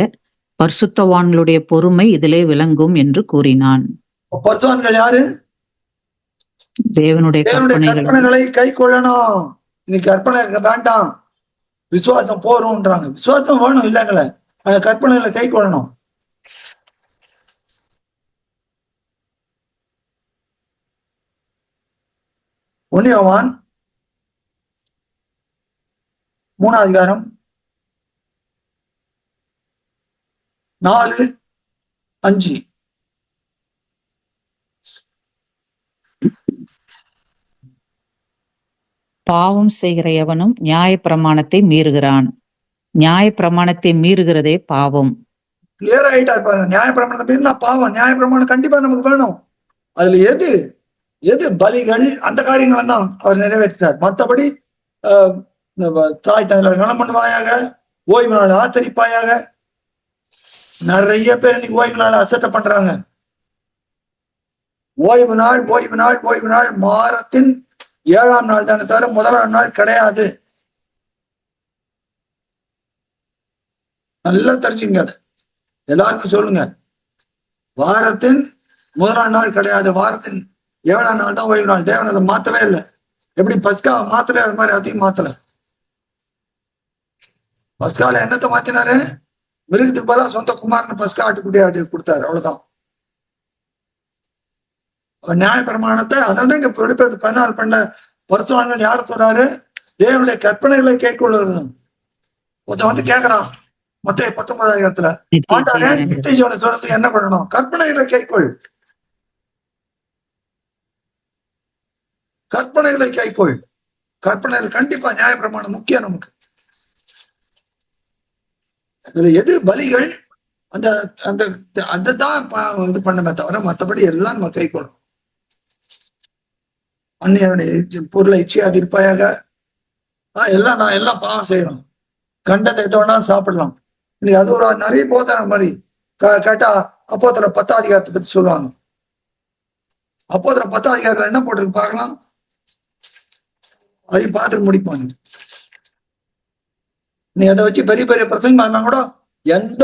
S2: பரிசுத்தவான்களுடைய பொறுமை இதிலே விளங்கும் என்று கூறினான்.
S1: பரிசுத்தவான்கள் யாரு?
S2: தேவனுடைய
S1: கற்பனைகளை கை கொள்ளணும். இன்னைக்கு கற்பனை வேண்டாம், விசுவாசம் போறோம்ன்றாங்க. விசுவாசம் வேணும் இல்லைங்களே, அந்த கற்பனைகளை கை கொள்ளணும். யோவான் 3ஆம் அதிகாரம் 4:5.
S2: பாவம் செய்கிற எவனும் நியாயப்பிரமாணத்தை மீறுகிறான். நியாயப்பிரமாணத்தை மீறுகிறதே பாவம்.
S1: கிளியர் ஆயிட்டார் பாருங்க. நியாயப்பிரமாணத்தை மீறினா பாவம். நியாயப்பிரமாணம் கண்டிப்பா நமக்கு வேணும். அதுல எது பலிகள் அந்த காரியங்களை தான் அவர் நிறைவேற்றார். மற்றபடி தாய் தங்களை கனம் பண்ணுவாயாக, ஓய்வு நாள் ஆச்சரிப்பாயாக. நிறைய பேர் இன்னைக்கு ஓய்வு நாள் அசட்டை பண்றாங்க. ஓய்வு நாள் மாதத்தின் 7ஆம் நாள் தானே தவிர 1ஆம் நாள் கிடையாது. நல்லா தெரிஞ்சுங்க. அது எல்லாருக்கும் சொல்லுங்க. வாரத்தின் 1ஆம் நாள் கிடையாது. வாரத்தின் 7ஆம் நாள் தான் ஓய்வு நாள். தேவன் அதை மாத்தவே இல்லை. எப்படி பஸ்கா மாத்தல, அது மாதிரி அதையும் மாத்தல. பஸ்கால என்னத்தை மாத்தினாரு? மிருகத்துக்கு பதிலா சொந்த குமாரன் பஸ்கா ஆட்டுக்குட்டி கொடுத்தாரு. அவ்வளவுதான். நியாயப்பிரமாணத்தை அதனால இங்க வெளிப்படுத்து 14 பண்ண பரிசுத்தவான்கள் யார சொல்றாரு? தேவனுடைய கற்பனைகளை கைக்கொள்ளுறது. ஒருத்தன் வந்து கேட்கறான், மொத்தம் 19ஆயிரத்துல ஆண்டவரே நித்திய ஜீவனை சொல்றதுக்கு என்ன பண்ணணும்? கற்பனைகளை கைக்கொள், கற்பனைகளை கைக்கொள். கற்பனைகள் கண்டிப்பா நியாயப்பிரமாணம் முக்கியம் நமக்கு. அதுல எது பலிகள் அந்த அந்த அதுதான் இது பண்ணமே தவிர மற்றபடி எல்லாம் நம்ம கைக்கொள்ளும். அந்நியனுடைய பொருளை இச்சையாதிருப்பாயாக எல்லாம் நான் எல்லாம் பாவம் செய்யணும். கண்டதை எது வேணாலும் சாப்பிடலாம். இன்னைக்கு அது ஒரு நிறைய போதனை மாதிரி கேட்டா அப்போஸ்தலர் 10ஆம் அதிகாரத்தை பத்தி சொல்லுவாங்க. அப்போஸ்தலர் 10ஆம் அதிகாரத்துல என்ன போட்டிருக்கு பார்க்கலாம், அதையும் பார்த்துட்டு முடிப்பாங்க. நீ அதை வச்சு பெரிய பெரிய பிரசங்கம் பண்ணா கூட எந்த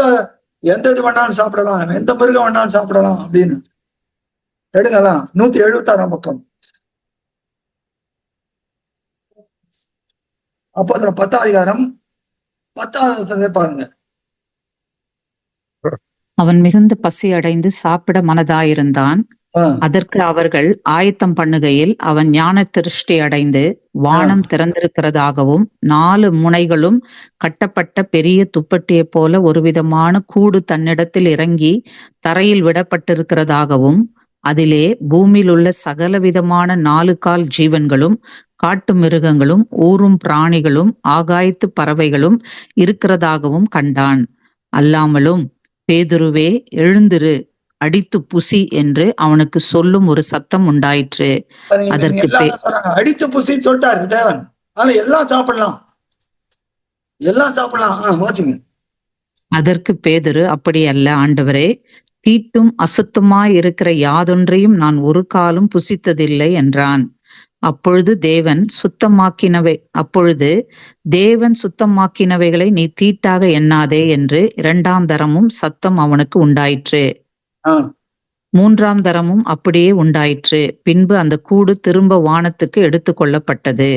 S1: இது வேணாலும் சாப்பிடலாம், எந்த மிருகம் வேணாலும் சாப்பிடலாம் அப்படின்னு எடுக்கலாம். 176ஆம் பக்கம் அப்போஸ்தலர் 10ஆம் அதிகாரம் 10வது பாருங்க.
S2: அவன் மிகுந்த பசி அடைந்து சாப்பிட மனதாயிருந்தான். அதற்கு அவர்கள் ஆயத்தம் பண்ணுகையில் அவன் ஞான திருஷ்டி அடைந்து வானம் திறந்திருக்கிறதாகவும் 4 முனைகளும் கட்டப்பட்ட பெரிய துப்பட்டியை போல ஒரு விதமான கூடு தன்னிடத்தில் இறங்கி தரையில் விடப்பட்டிருக்கிறதாகவும் அதிலே பூமியில் உள்ள சகல விதமான 4 கால் ஜீவன்களும் காட்டு மிருகங்களும் ஊரும் பிராணிகளும் ஆகாயத்து பறவைகளும் இருக்கிறதாகவும் கண்டான். அல்லாமலும் பேதுருவே எழுந்திரு, அடித்து புசி என்று அவனுக்கு சொல்லும் ஒரு சத்தம் உண்டாயிற்று. அதற்கு
S1: அடித்து புசி சொல்லிட்டாரு தேவன். ஆனா எல்லாம் சாப்பிடலாம், எல்லாம் சாப்பிடலாம்.
S2: அதற்கு பேதுரு, அப்படி அல்ல ஆண்டவரே, தீட்டும் அசுத்தமாய் இருக்கிற யாதொன்றையும் நான் ஒரு காலும் புசித்ததில்லை என்றான். அப்பொழுது தேவன் சுத்தமாக்கினவைகளை நீ தீட்டாக எண்ணாதே என்று 2ஆம் தரமும் சத்தம் அவனுக்கு உண்டாயிற்று. 3ஆம் தரமும் அப்படியே உண்டாயிற்று. பின்பு அந்த கூடு திரும்ப வானத்துக்கு எடுத்து கொள்ளப்பட்டது.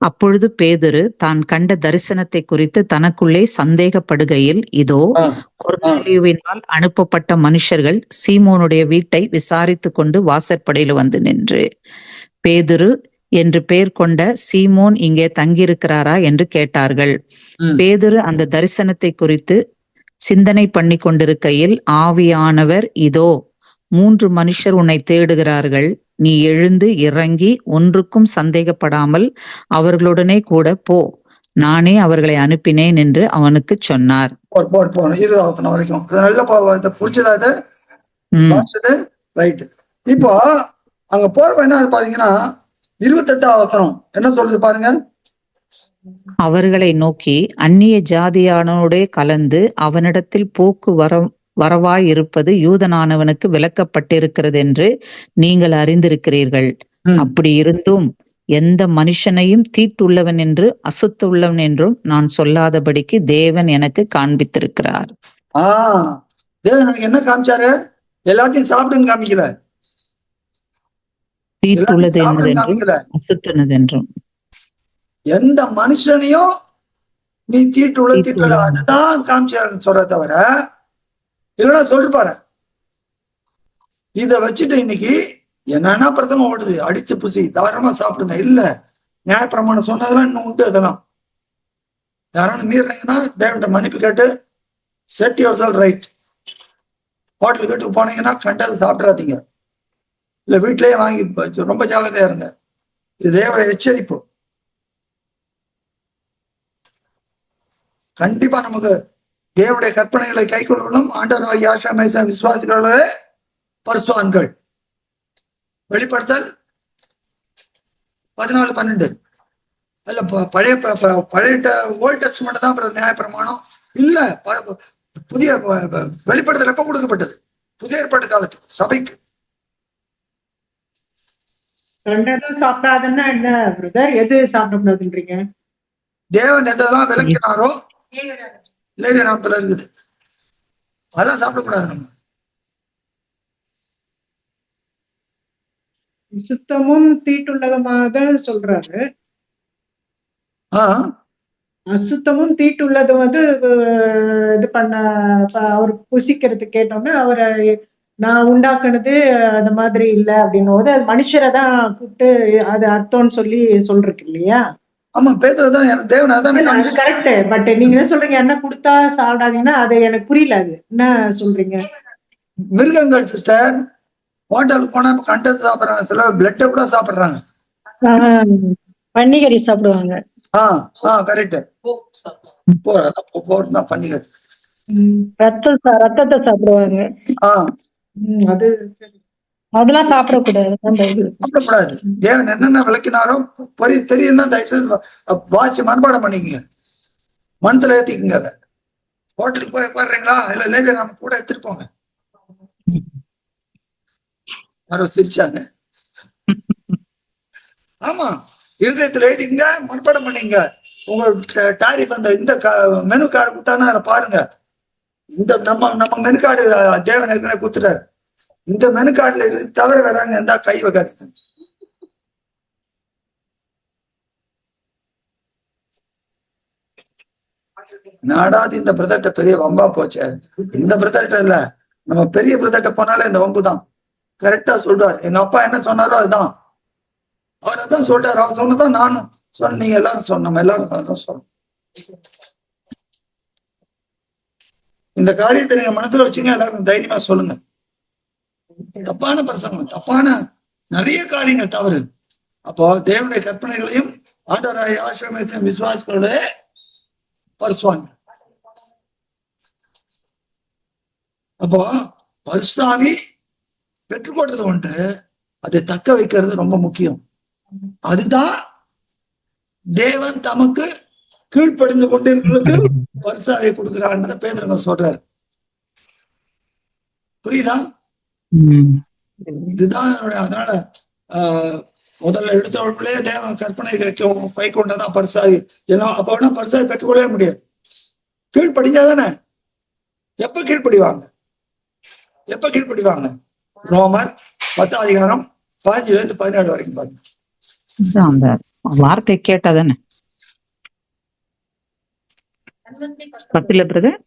S2: அப்பொழுது பேதுரு தான் கண்ட தரிசனத்தை குறித்து தனக்குள்ளே சந்தேகப்படுகையில், இதோ கொர்நேலியுவினால் அனுப்பப்பட்ட மனுஷர்கள் சீமோனுடைய வீட்டை விசாரித்து கொண்டு வாசற்படியில் வந்து நின்று, பேதுரு என்று பெயர் கொண்ட சீமோன் இங்கே தங்கியிருக்கிறாரா என்று கேட்டார்கள். பேதுரு அந்த தரிசனத்தை குறித்து சிந்தனை பண்ணி கொண்டிருக்கையில் ஆவியானவர், இதோ 3 மனுஷர் உன்னை தேடுகிறார்கள், நீ எழுந்து இறங்கி ஒன்றுக்கும் சந்தேகப்படாமல் அவர்களுடனே கூட போ, நானே அவர்களை அனுப்பினேன் என்று அவனுக்கு சொன்னார்.
S1: இப்போ அங்க போறப்ப என்ன பாத்தீங்கன்னா 28ஆம் வசனம் என்ன சொல்லுது பாருங்க.
S2: அவர்களை நோக்கி, அந்நிய ஜாதியானோடே கலந்து அவனிடத்தில் போக்கு வரவாயிருப்பது யூதனானவனுக்கு விலக்கப்பட்டிருக்கிறது என்று நீங்கள் அறிந்திருக்கிறீர்கள். அப்படி இருந்தும் எந்த மனுஷனையும் தீட்டுள்ளவன் என்று அசுத்தமுள்ளவன் என்றும் நான் சொல்லாதபடிக்கு தேவன் எனக்கு காண்பித்திருக்கிறார்.
S1: தேவன் எனக்கு என்ன காமிச்சாரு? எல்லாத்தையும் சாப்பிடுன்னு காமிக்கல,
S2: தீட்டுள்ளது என்றும் அசுத்தனது என்றும்.
S1: எந்த மனுஷனையும் நீ தீட்டுள்ள அதுதான் காமிச்சாருன்னு சொல்ற தவிர இல்லைன்னா சொல்லிருப்பாரு. இத வச்சுட்டு இன்னைக்கு என்னன்னா பிரதம ஓடுது, அடித்து புசி தாராளமா சாப்பிடுங்க. இல்ல, நியாயப்பிரமாணம் சொன்னதெல்லாம் இன்னும் உண்டு. அதெல்லாம் யாராலும் மீறினீங்கன்னா தேவன்கிட்ட மன்னிப்பு கேட்டு set your self right. Hotel வீட்டுக்கு போனீங்கன்னா கண்டதை சாப்பிடாதீங்க, இல்ல வீட்டிலேயே வாங்கி ரொம்ப ஜாக்கிரதையா இருங்க. இது தேவ எச்சரிப்பு. கண்டிப்பா நமக்கு தேவனுடைய கற்பனைகளை கை கொள்ளணும். ஆண்டவர் யாஷா மேசா விசுவாசிகளே பரிசுத்தவான்கள். வெளிப்படுத்தல் 14:12 அல்ல, பழைய ஓல்ட் டெஸ்டமென்ட் தான் நியாயப்பிரமாணம். இல்ல, புதிய வெளிப்படுத்தல் எப்ப கொடுக்கப்பட்டது? புதிய ஏற்பாட்டு காலத்துக்கு சபைக்கு.
S4: சாப்பிடாதுன்னா என்ன பிரதர்? எது சாப்பிடக்கூடாதுன்றீங்க?
S1: தேவன் எதெல்லாம் விளக்கினாரோ லேவியராமத்துல இருக்குது, அதெல்லாம் சாப்பிடக்கூடாது. நம்ம
S4: சுத்தமும் தீட்டுள்ளதுமாக சொல்றாரு. அசுத்தமும் தீட்டுள்ளதும் வந்து இது பண்ண அவர் புசிக்கிறது கேட்டோம்னா அவரை நான் உண்டாக்குனது அந்த மாதிரி இல்லை அப்படின்னும் போது அது மனுஷரை தான் கூப்பிட்டு அது அர்த்தம்னு சொல்லி சொல்றீங்க இல்லையா?
S1: ஆமா பேதுருதான் எனக்கு தேவன் அதானே
S4: அது
S1: காமிச்சு.
S4: கரெக்ட். பட் நீங்க என்ன சொல்றீங்க, என்ன கொடுத்தா சாப்பிடாதீங்கன்னா அது எனக்கு புரியல. அது என்ன சொல்றீங்க?
S1: மிருகங்கள் சிஸ்டர் ஹோட்டலுக்கு போனா கண்டது சாப்பிடுறாங்க, சில பிளட்டை கூட சாப்பிடுறாங்க.
S6: பன்னிக்கறி சாப்பிடுவாங்க.
S1: கரெக்ட். போறதா பண்ணிக்க.
S6: ரத்தத்தை சாப்பிடுவாங்க.
S4: அது
S6: அதெல்லாம் சாப்பிடக்கூடாது.
S1: சாப்பிடக்கூடாது. தேவன் என்னென்ன விளக்கினாரோ தெரியும்னா தயவுசெய்து வாட்ச் மண்பாடம் பண்ணிக்கங்க, மனத்துல ஏத்திக்கங்க. அதை ஹோட்டலுக்கு போய் உட்காடுறீங்களா, இல்ல லேஜர் நம்ம கூட எடுத்துட்டு போங்க. யாரோ சிரிச்சாங்க. ஆமா, இருதயத்துல எழுதிங்க, மண்பாடம் பண்ணிங்க. உங்க டாரிஃப் அந்த இந்த மெனு கார்டு கொடுத்தானா அதை பாருங்க. இந்த நம்ம மெனு கார்டு தேவன் ஏற்கனவே கொடுத்துட்டாரு. இந்த மெனு கார்டுல தவிர வராங்க எந்த கை வைக்காதீங்க. நாடாது இந்த பிரதட்ட பெரிய வம்பா போச்சு. இந்த பிரதட்ட இல்ல, நம்ம பெரிய பிரதட்ட போனாலே இந்த வம்பு தான். கரெக்டா சொல்றாரு. எங்க அப்பா என்ன சொன்னாரோ அதுதான், அவர் அதான் சொல்றாரு. அவர் சொன்னதான் நானும் சொன்ன, நீங்க எல்லாரும் சொன்ன, நம்ம எல்லாரும் அதான் சொன்னோம். இந்த காரியத்தை நீங்க மனசுல வச்சுங்க, எல்லாரும் தைரியமா சொல்லுங்க. தப்பான பிரசங்கம், தப்பான நிறைய காரியங்கள் தவறு. அப்போ தேவனுடைய கற்பனைகளையும் ஆண்டவராய் ஆசிரமேசம் விசுவாசிகளோட பரிசுவாங்க. அப்போ பரிசுத்தாவி பெற்றுக்கொண்டது உண்டு, அதை தக்க வைக்கிறது ரொம்ப முக்கியம். அதுதான் தேவன் தமக்கு கீழ்ப்படிந்து கொண்டிருக்கிறதுக்கு பரிசாவை கொடுக்கிறார் பேதுரு சொல்றாரு. புரியுதா? இதுதான் அதனால முதல்ல எடுத்தவர்களே தேவ கற்பனை கை கொண்டதான் பரிசாவி. ஏன்னா அப்ப பரிசாவி பெற்றுக்கொள்ளவே முடியாது. கீழ்ப்படிஞ்சாதானே. எப்ப கீழ்ப்படிவாங்க? எப்ப கீழ்ப்படிவாங்க? ரோமர் 10 அதிகாரம் 15-17 வரைக்கும் பாருங்க.
S2: அந்த வார்த்தை கேட்டாதானே பத்துல பிரதர்.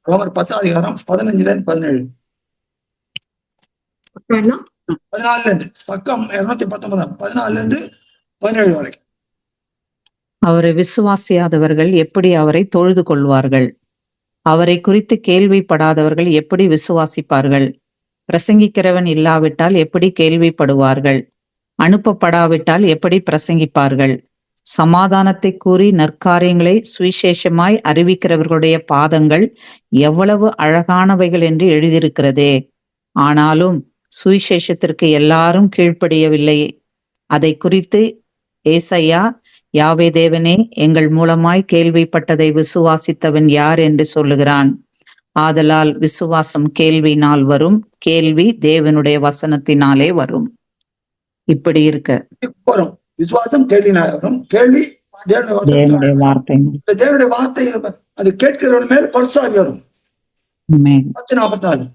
S1: ரோமர் 10 அதிகாரம் 15-17. 14 பக்கம் 219, 14-17 வரைக்கும்.
S2: அவரை விசுவாசியாதவர்கள் எப்படி அவரை தொழுது கொள்வார்கள்? அவரை குறித்து கேள்விப்படாதவர்கள் எப்படி விசுவாசிப்பார்கள்? பிரசங்கிக்கிறவன் இல்லாவிட்டால் எப்படி கேள்விப்படுவார்கள்? அனுப்பப்படாவிட்டால் எப்படி பிரசங்கிப்பார்கள்? சமாதானத்தை கூறி நற்காரியங்களை சுவிசேஷமாய் அறிவிக்கிறவர்களுடைய பாதங்கள் எவ்வளவு அழகானவைகள் என்று எழுதியிருக்கிறதே. ஆனாலும் சுவிசேஷத்திற்கு எல்லாரும் கீழ்ப்படியவில்லை. அதை குறித்து ஏசாயா, யாவே தேவனே, எங்கள் மூலமாய் கேள்விப்பட்டதை விசுவாசித்தவன் யார் என்று சொல்லுகிறான். ஆதலால் விசுவாசம் கேள்வியினால் வரும், கேள்வி தேவனுடைய வசனத்தினாலே வரும். இப்படி இருக்க
S1: வரும். விசுவாசம் கேள்வியினால் வரும், கேள்வி தேவனுடைய வார்த்தை. தேவனுடைய வார்த்தை அது கேட்கிறவன் மேல் பரிசாவி வரும். 10:44.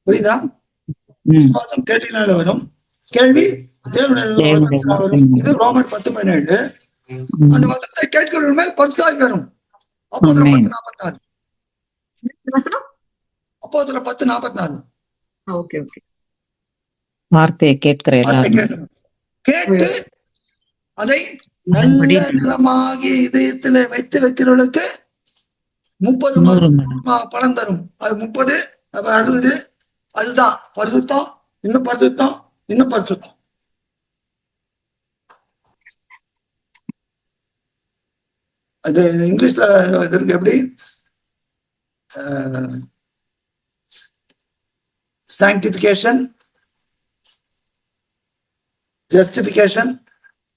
S1: புரியுதா? விசுவாசம் கேள்வியினால வரும், கேள்வி தேவனுடைய வரும். இது ரோமர் 10:17. அந்த வசனத்தை கேட்கிறவன் மேல் பரிசாவி வரும். அப்போதுல 10:44. அப்போதுல 10:44.
S2: வார்த்தையை கேட்கிற
S1: கேட்டு அதை நல்ல நிலமாகி இதயத்துல வைத்து வைக்கிறவர்களுக்கு 30 பலன் தரும். அது 30, 60. அதுதான் பரிசுத்தம், இன்னும் பரிசுத்தம், இன்னும் பரிசுத்தம். அது இங்கிலீஷ்ல இதற்கு எப்படி சாங்டிபிகேஷன், ஜஸ்டிபிகேஷன்,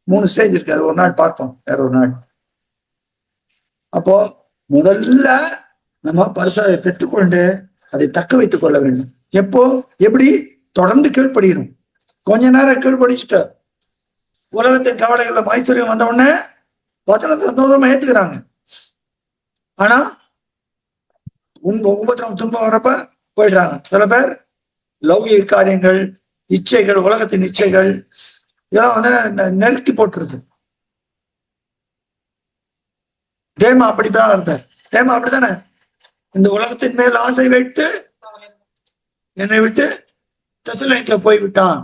S1: 3 ஸ்டேஜ் இருக்கு. அது ஒரு நாள் பார்ப்போம், வேற ஒரு நாள். அப்போ முதல்ல நம்ம பரிசாவை பெற்றுக்கொண்டு அதை தக்க வைத்துக் கொள்ள வேண்டும். எப்போ எப்படி? தொடர்ந்து கீழ்ப்படியணும். கொஞ்ச நேரம் கீழ்ப்படிச்சுட்டு உலகத்தின் கவலைகள்ல மைசூரியம் வந்த உடனே வசனத்தை சந்தோஷமா ஏத்துக்கிறாங்க. ஆனா உபத்திரம் துன்பம் வரப்ப போயிடுறாங்க. சில பேர் லௌகிக காரியங்கள், இச்சைகள், உலகத்தின் இச்சைகள் இதெல்லாம் வந்து நெருக்கி போட்டுருது. தேமா அப்படித்தான் இருந்தார். தேமா அப்படித்தானே இந்த உலகத்தின் மேல் ஆசை வைத்து என்னை விட்டு தெசலோனிக்கே போய் விட்டான்.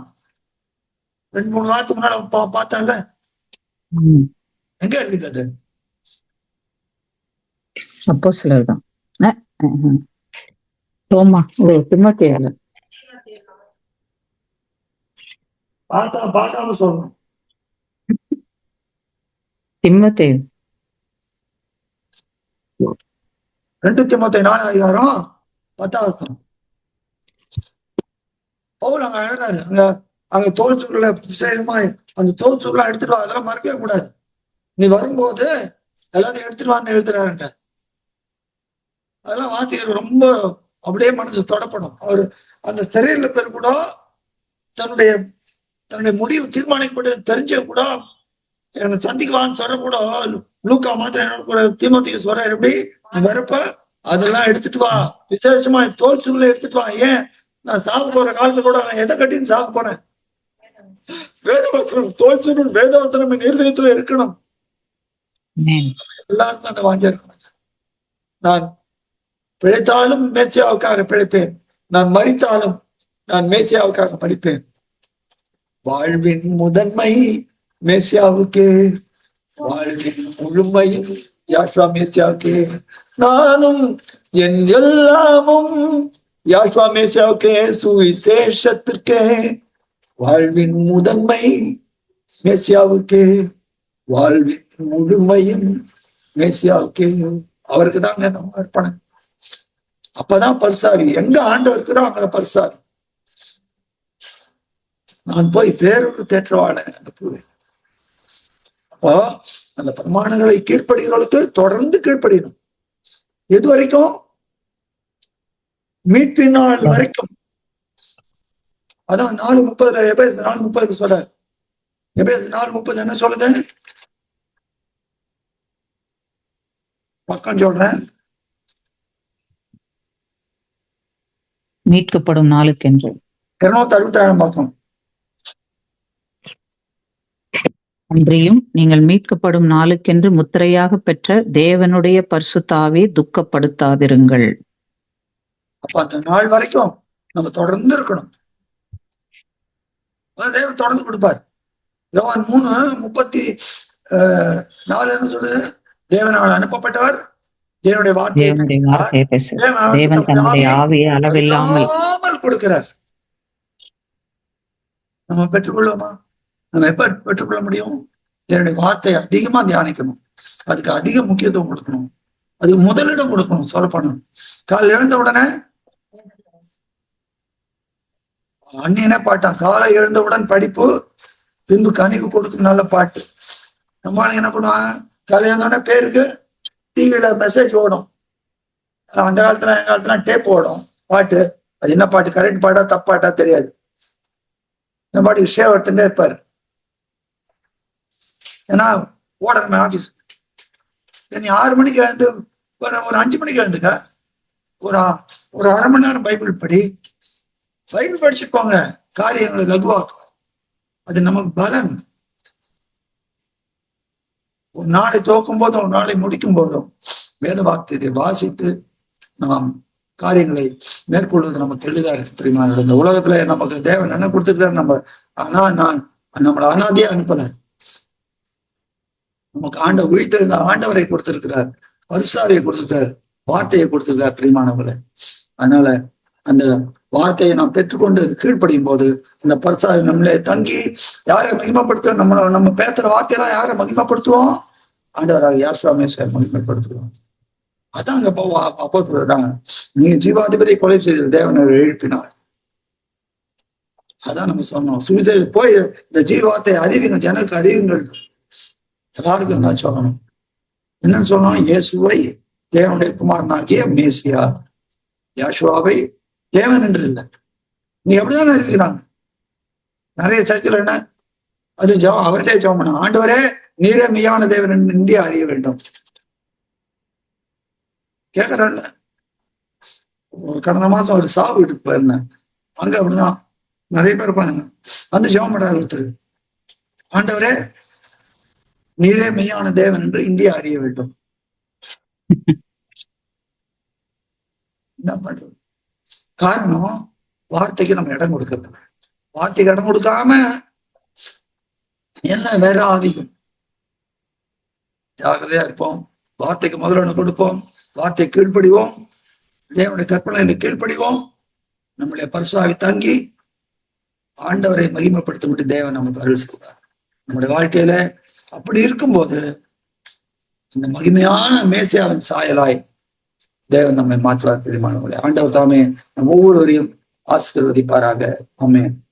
S1: 2-3 வாரத்துக்கு முன்னால பார்த்தான்ல. எங்க இருக்குது அது?
S2: அப்போஸ்தலர் தான். ரோமா, திமோத்தேயுல.
S1: பார்க்காம சொல்லணும்.
S2: திமோத்தேயு
S1: 2 தீமோத்தேயு 4:10. பவுல் அங்க எழுதுறாரு, அங்க தோல்சுக்குள்ள விசேஷமா அந்த தோல்சுக்குள்ள எடுத்துட்டு வா, அதெல்லாம் மறக்கவே கூடாது. நீ வரும்போது எல்லாத்தையும் எடுத்துட்டு வான்னு எழுதுறாருங்க. அதெல்லாம் வாசிக்கிற ரொம்ப அப்படியே மனசு தொடப்படும். அவர் அந்த சிறையில பேர் கூட தன்னுடைய முடிவு தீர்மானிக்கப்பட்டு தெரிஞ்ச கூட என்னை சந்திக்குவான்னு சொல்ற கூட லூக்கா மாத்திரம் என்ன கூட தீமோத்தேயு சொல்ற, எப்படி வரப்ப அதெல்லாம் எடுத்துட்டு வா, விசேஷமா தோல் சுருளை எடுத்துட்டு வா. ஏன் நான் சாக போற காலத்து கூட நான் எதை கட்டின்னு சாக போறேன்? வேதவசனம், தோல் சுருள் வேதவசனம் என் இருதயத்துல இருக்கணும். எல்லாருக்கும் அந்த வாஞ்சை இருக்கணும். நான் பிழைத்தாலும் மேசியாவுக்காக பிழைப்பேன், நான் மரித்தாலும் நான் மேசியாவுக்காக மரிப்பேன். வாழ்வின் முதன்மை மேசியாவுக்கே, வாழ்வின் முழுமையும் யாஷ்வா மேசியாவுக்கே, நானும் என் எல்லாமும் யாஷ்வா மேசியாவுக்கே, சுவிசேஷத்திற்கே. வாழ்வின் முதன்மை மேசியாவுக்கே, வாழ்வின் முழுமையும் மேசியாவுக்கே. அவருக்கு தாங்க நம்ம அர்ப்பணம். அப்பதான் பரிசாவி. எங்க ஆண்டவர் இருக்கிறோம் அங்க பரிசாவி. நான் போய் வேறொரு தேற்றவாளன் அனுப்புவேன். அப்போ அந்த பிரமாணங்களை கீழ்ப்படுகிறவர்களுக்கு தொடர்ந்து கீழ்ப்படியணும். எது வரைக்கும்? மீட்பின் நாள் வரைக்கும். அதான் 4:30 எபேசு 4:30 சொல்றாரு. எபேசு 4:30 என்ன சொல்லுது? பக்கம் சொல்றேன்.
S2: மீட்கப்படும் நாளுக்கென்று
S1: 267 பக்கம்.
S2: அன்றியும் நீங்கள் மீட்கப்படும் நாளுக்கென்று முத்திரையாக பெற்ற தேவனுடைய பரிசுத்த ஆவியை துக்கப்படுத்தாதிருங்கள்.
S1: அப்ப அந்த நாள் வரைக்கும் நம்ம தொடர்ந்து இருக்கணும். தேவன் தொடர்ந்து கொடுப்பார். யோவான் 3:34 என்ன சொல்லுது? தேவனால் அனுப்பப்பட்டவர் தேவனுடைய வார்த்தையை
S2: தேவன் தன்னுடைய ஆவியை அளவில்லாமல்
S1: கொடுக்கிறார். நம்ம பெற்றுக்கொள்ளுமா? நம்ம எப்ப பெற்றுக்கொள்ள முடியும்? என்னுடைய வார்த்தையை அதிகமா தியானிக்கணும், அதுக்கு அதிக முக்கியத்துவம் கொடுக்கணும், அதுக்கு முதலிடம் கொடுக்கணும். சொல்லப்போனா காலையில் எழுந்த உடனே அந்நியனே பாட்டான், காலை எழுந்தவுடன் படிப்பு பின்பு கனிவு கொடுக்கும் நல்ல பாட்டு. நம்மளால என்ன பண்ணுவாங்க? காலை எழுந்தோடனே பேருக்கு டிவியில மெசேஜ் ஓடும். அந்த காலத்துல எங்க காலத்துல டேப் ஓடும் பாட்டு. அது என்ன பாட்டு, கரெக்ட் பாட்டா தப்பாட்டா தெரியாது. இந்த பாட்டுக்கு ஷேவ் எடுத்துட்டே இருப்பாரு. ஏன்னா ஓடணுமே ஆபீஸ். நீ 6 மணிக்கு எழுந்து ஒரு 5 மணிக்கு எழுந்துக்க, ஒரு 1/2 மணி நேரம் பைபிள் படிச்சுட்டு போங்க. காரியங்களை லகுவாக்கும். அது நமக்கு பலன். ஒரு நாளை துவக்கும் போதும் ஒரு நாளை முடிக்கும் போதும் வேத வார்த்தையை வாசித்து நாம் காரியங்களை மேற்கொள்வது நமக்கு எளிதா இருக்கு. தெரியுமா? இந்த உலகத்துல நமக்கு தேவன் என்ன கொடுத்துருக்காரு? நம்மளை அனாதையா அனுப்பல. நமக்கு உயிர்த்தெழுந்த ஆண்டவரை கொடுத்திருக்கிறார், பரிசாவியை கொடுத்திருக்கார், வார்த்தையை கொடுத்திருக்கார். பிரியமானவர்களே, அதனால அந்த வார்த்தையை நாம் பெற்றுக்கொண்டு கீழ்ப்படியும் போது இந்த பரிசாவை நம்மளே தங்கி யாரை மகிமைப்படுத்த நம்ம பேசுற வார்த்தையெல்லாம் யாரை மகிமைப்படுத்துவோம்? ஆண்டவராக யாஷ்வா மேசியாவை மகிமைப்படுத்துவோம். அதான் அங்க அப்போ சொல்றாங்க, நீங்க ஜீவாதிபதியை கொலை செய்த தேவனை எழுப்பினார். அதான் நம்ம சொன்னோம். சுவிசேஷ போய் இந்த ஜீவாத்தை அறிவிங்க, ஜனக்கு அறிவிங்கள். எல்லாருக்கும் தான் சொல்லணும். என்னன்னு சொல்லணும்? இயேசுவை தேவனுடைய குமாரனாகிய மேசியா, யாஷுவாவை தேவன் என்று இல்லை. நீ எப்படிதானே அறிவிக்கிறாங்க? நிறைய சர்ச்சில் என்ன அது அவர்கிட்டே ஜெபம் பண்ண, ஆண்டவரே நீரே மெய்யான தேவன் என்று இந்தியா அறிய வேண்டும் கேட்கறல்ல. கடந்த மாசம் ஒரு சாவு வீட்டுக்கு போயிருந்தேன். அங்க அப்படிதான் நிறைய பேர் இருப்பாங்க. வந்து ஜெபம் பண்றாரு ஒருத்தர், ஆண்டவரே நீரே மெய்யான தேவன் என்று இந்தியா அறிய வேண்டும். என்ன பண்றது? காரணம், வார்த்தைக்கு நம்ம இடம் கொடுக்கறது. வார்த்தைக்கு இடம் கொடுக்காம என்ன வேற ஆவிக்கும் ஜாகிரதையா இருப்போம். வார்த்தைக்கு முதல்ல கொடுப்போம். வார்த்தை கீழ்ப்படிவோம். தேவனுடைய கற்பனை கீழ்ப்படிவோம். நம்முடைய பரிசுத்தாவி தங்கி ஆண்டவரை மகிமைப்படுத்த தேவன் நமக்கு அருள் செய்வார். நம்முடைய வாழ்க்கையில அப்படி இருக்கும்போது இந்த மகிமையான மேசியாவின் சாயலாய் தேவன் நம்மை மாற்றுவார். பெருமானவர்களே, ஆண்டவர் தாமே நம் ஒவ்வொருவரையும் ஆசீர்வதிப்பாராக. ஆமென்.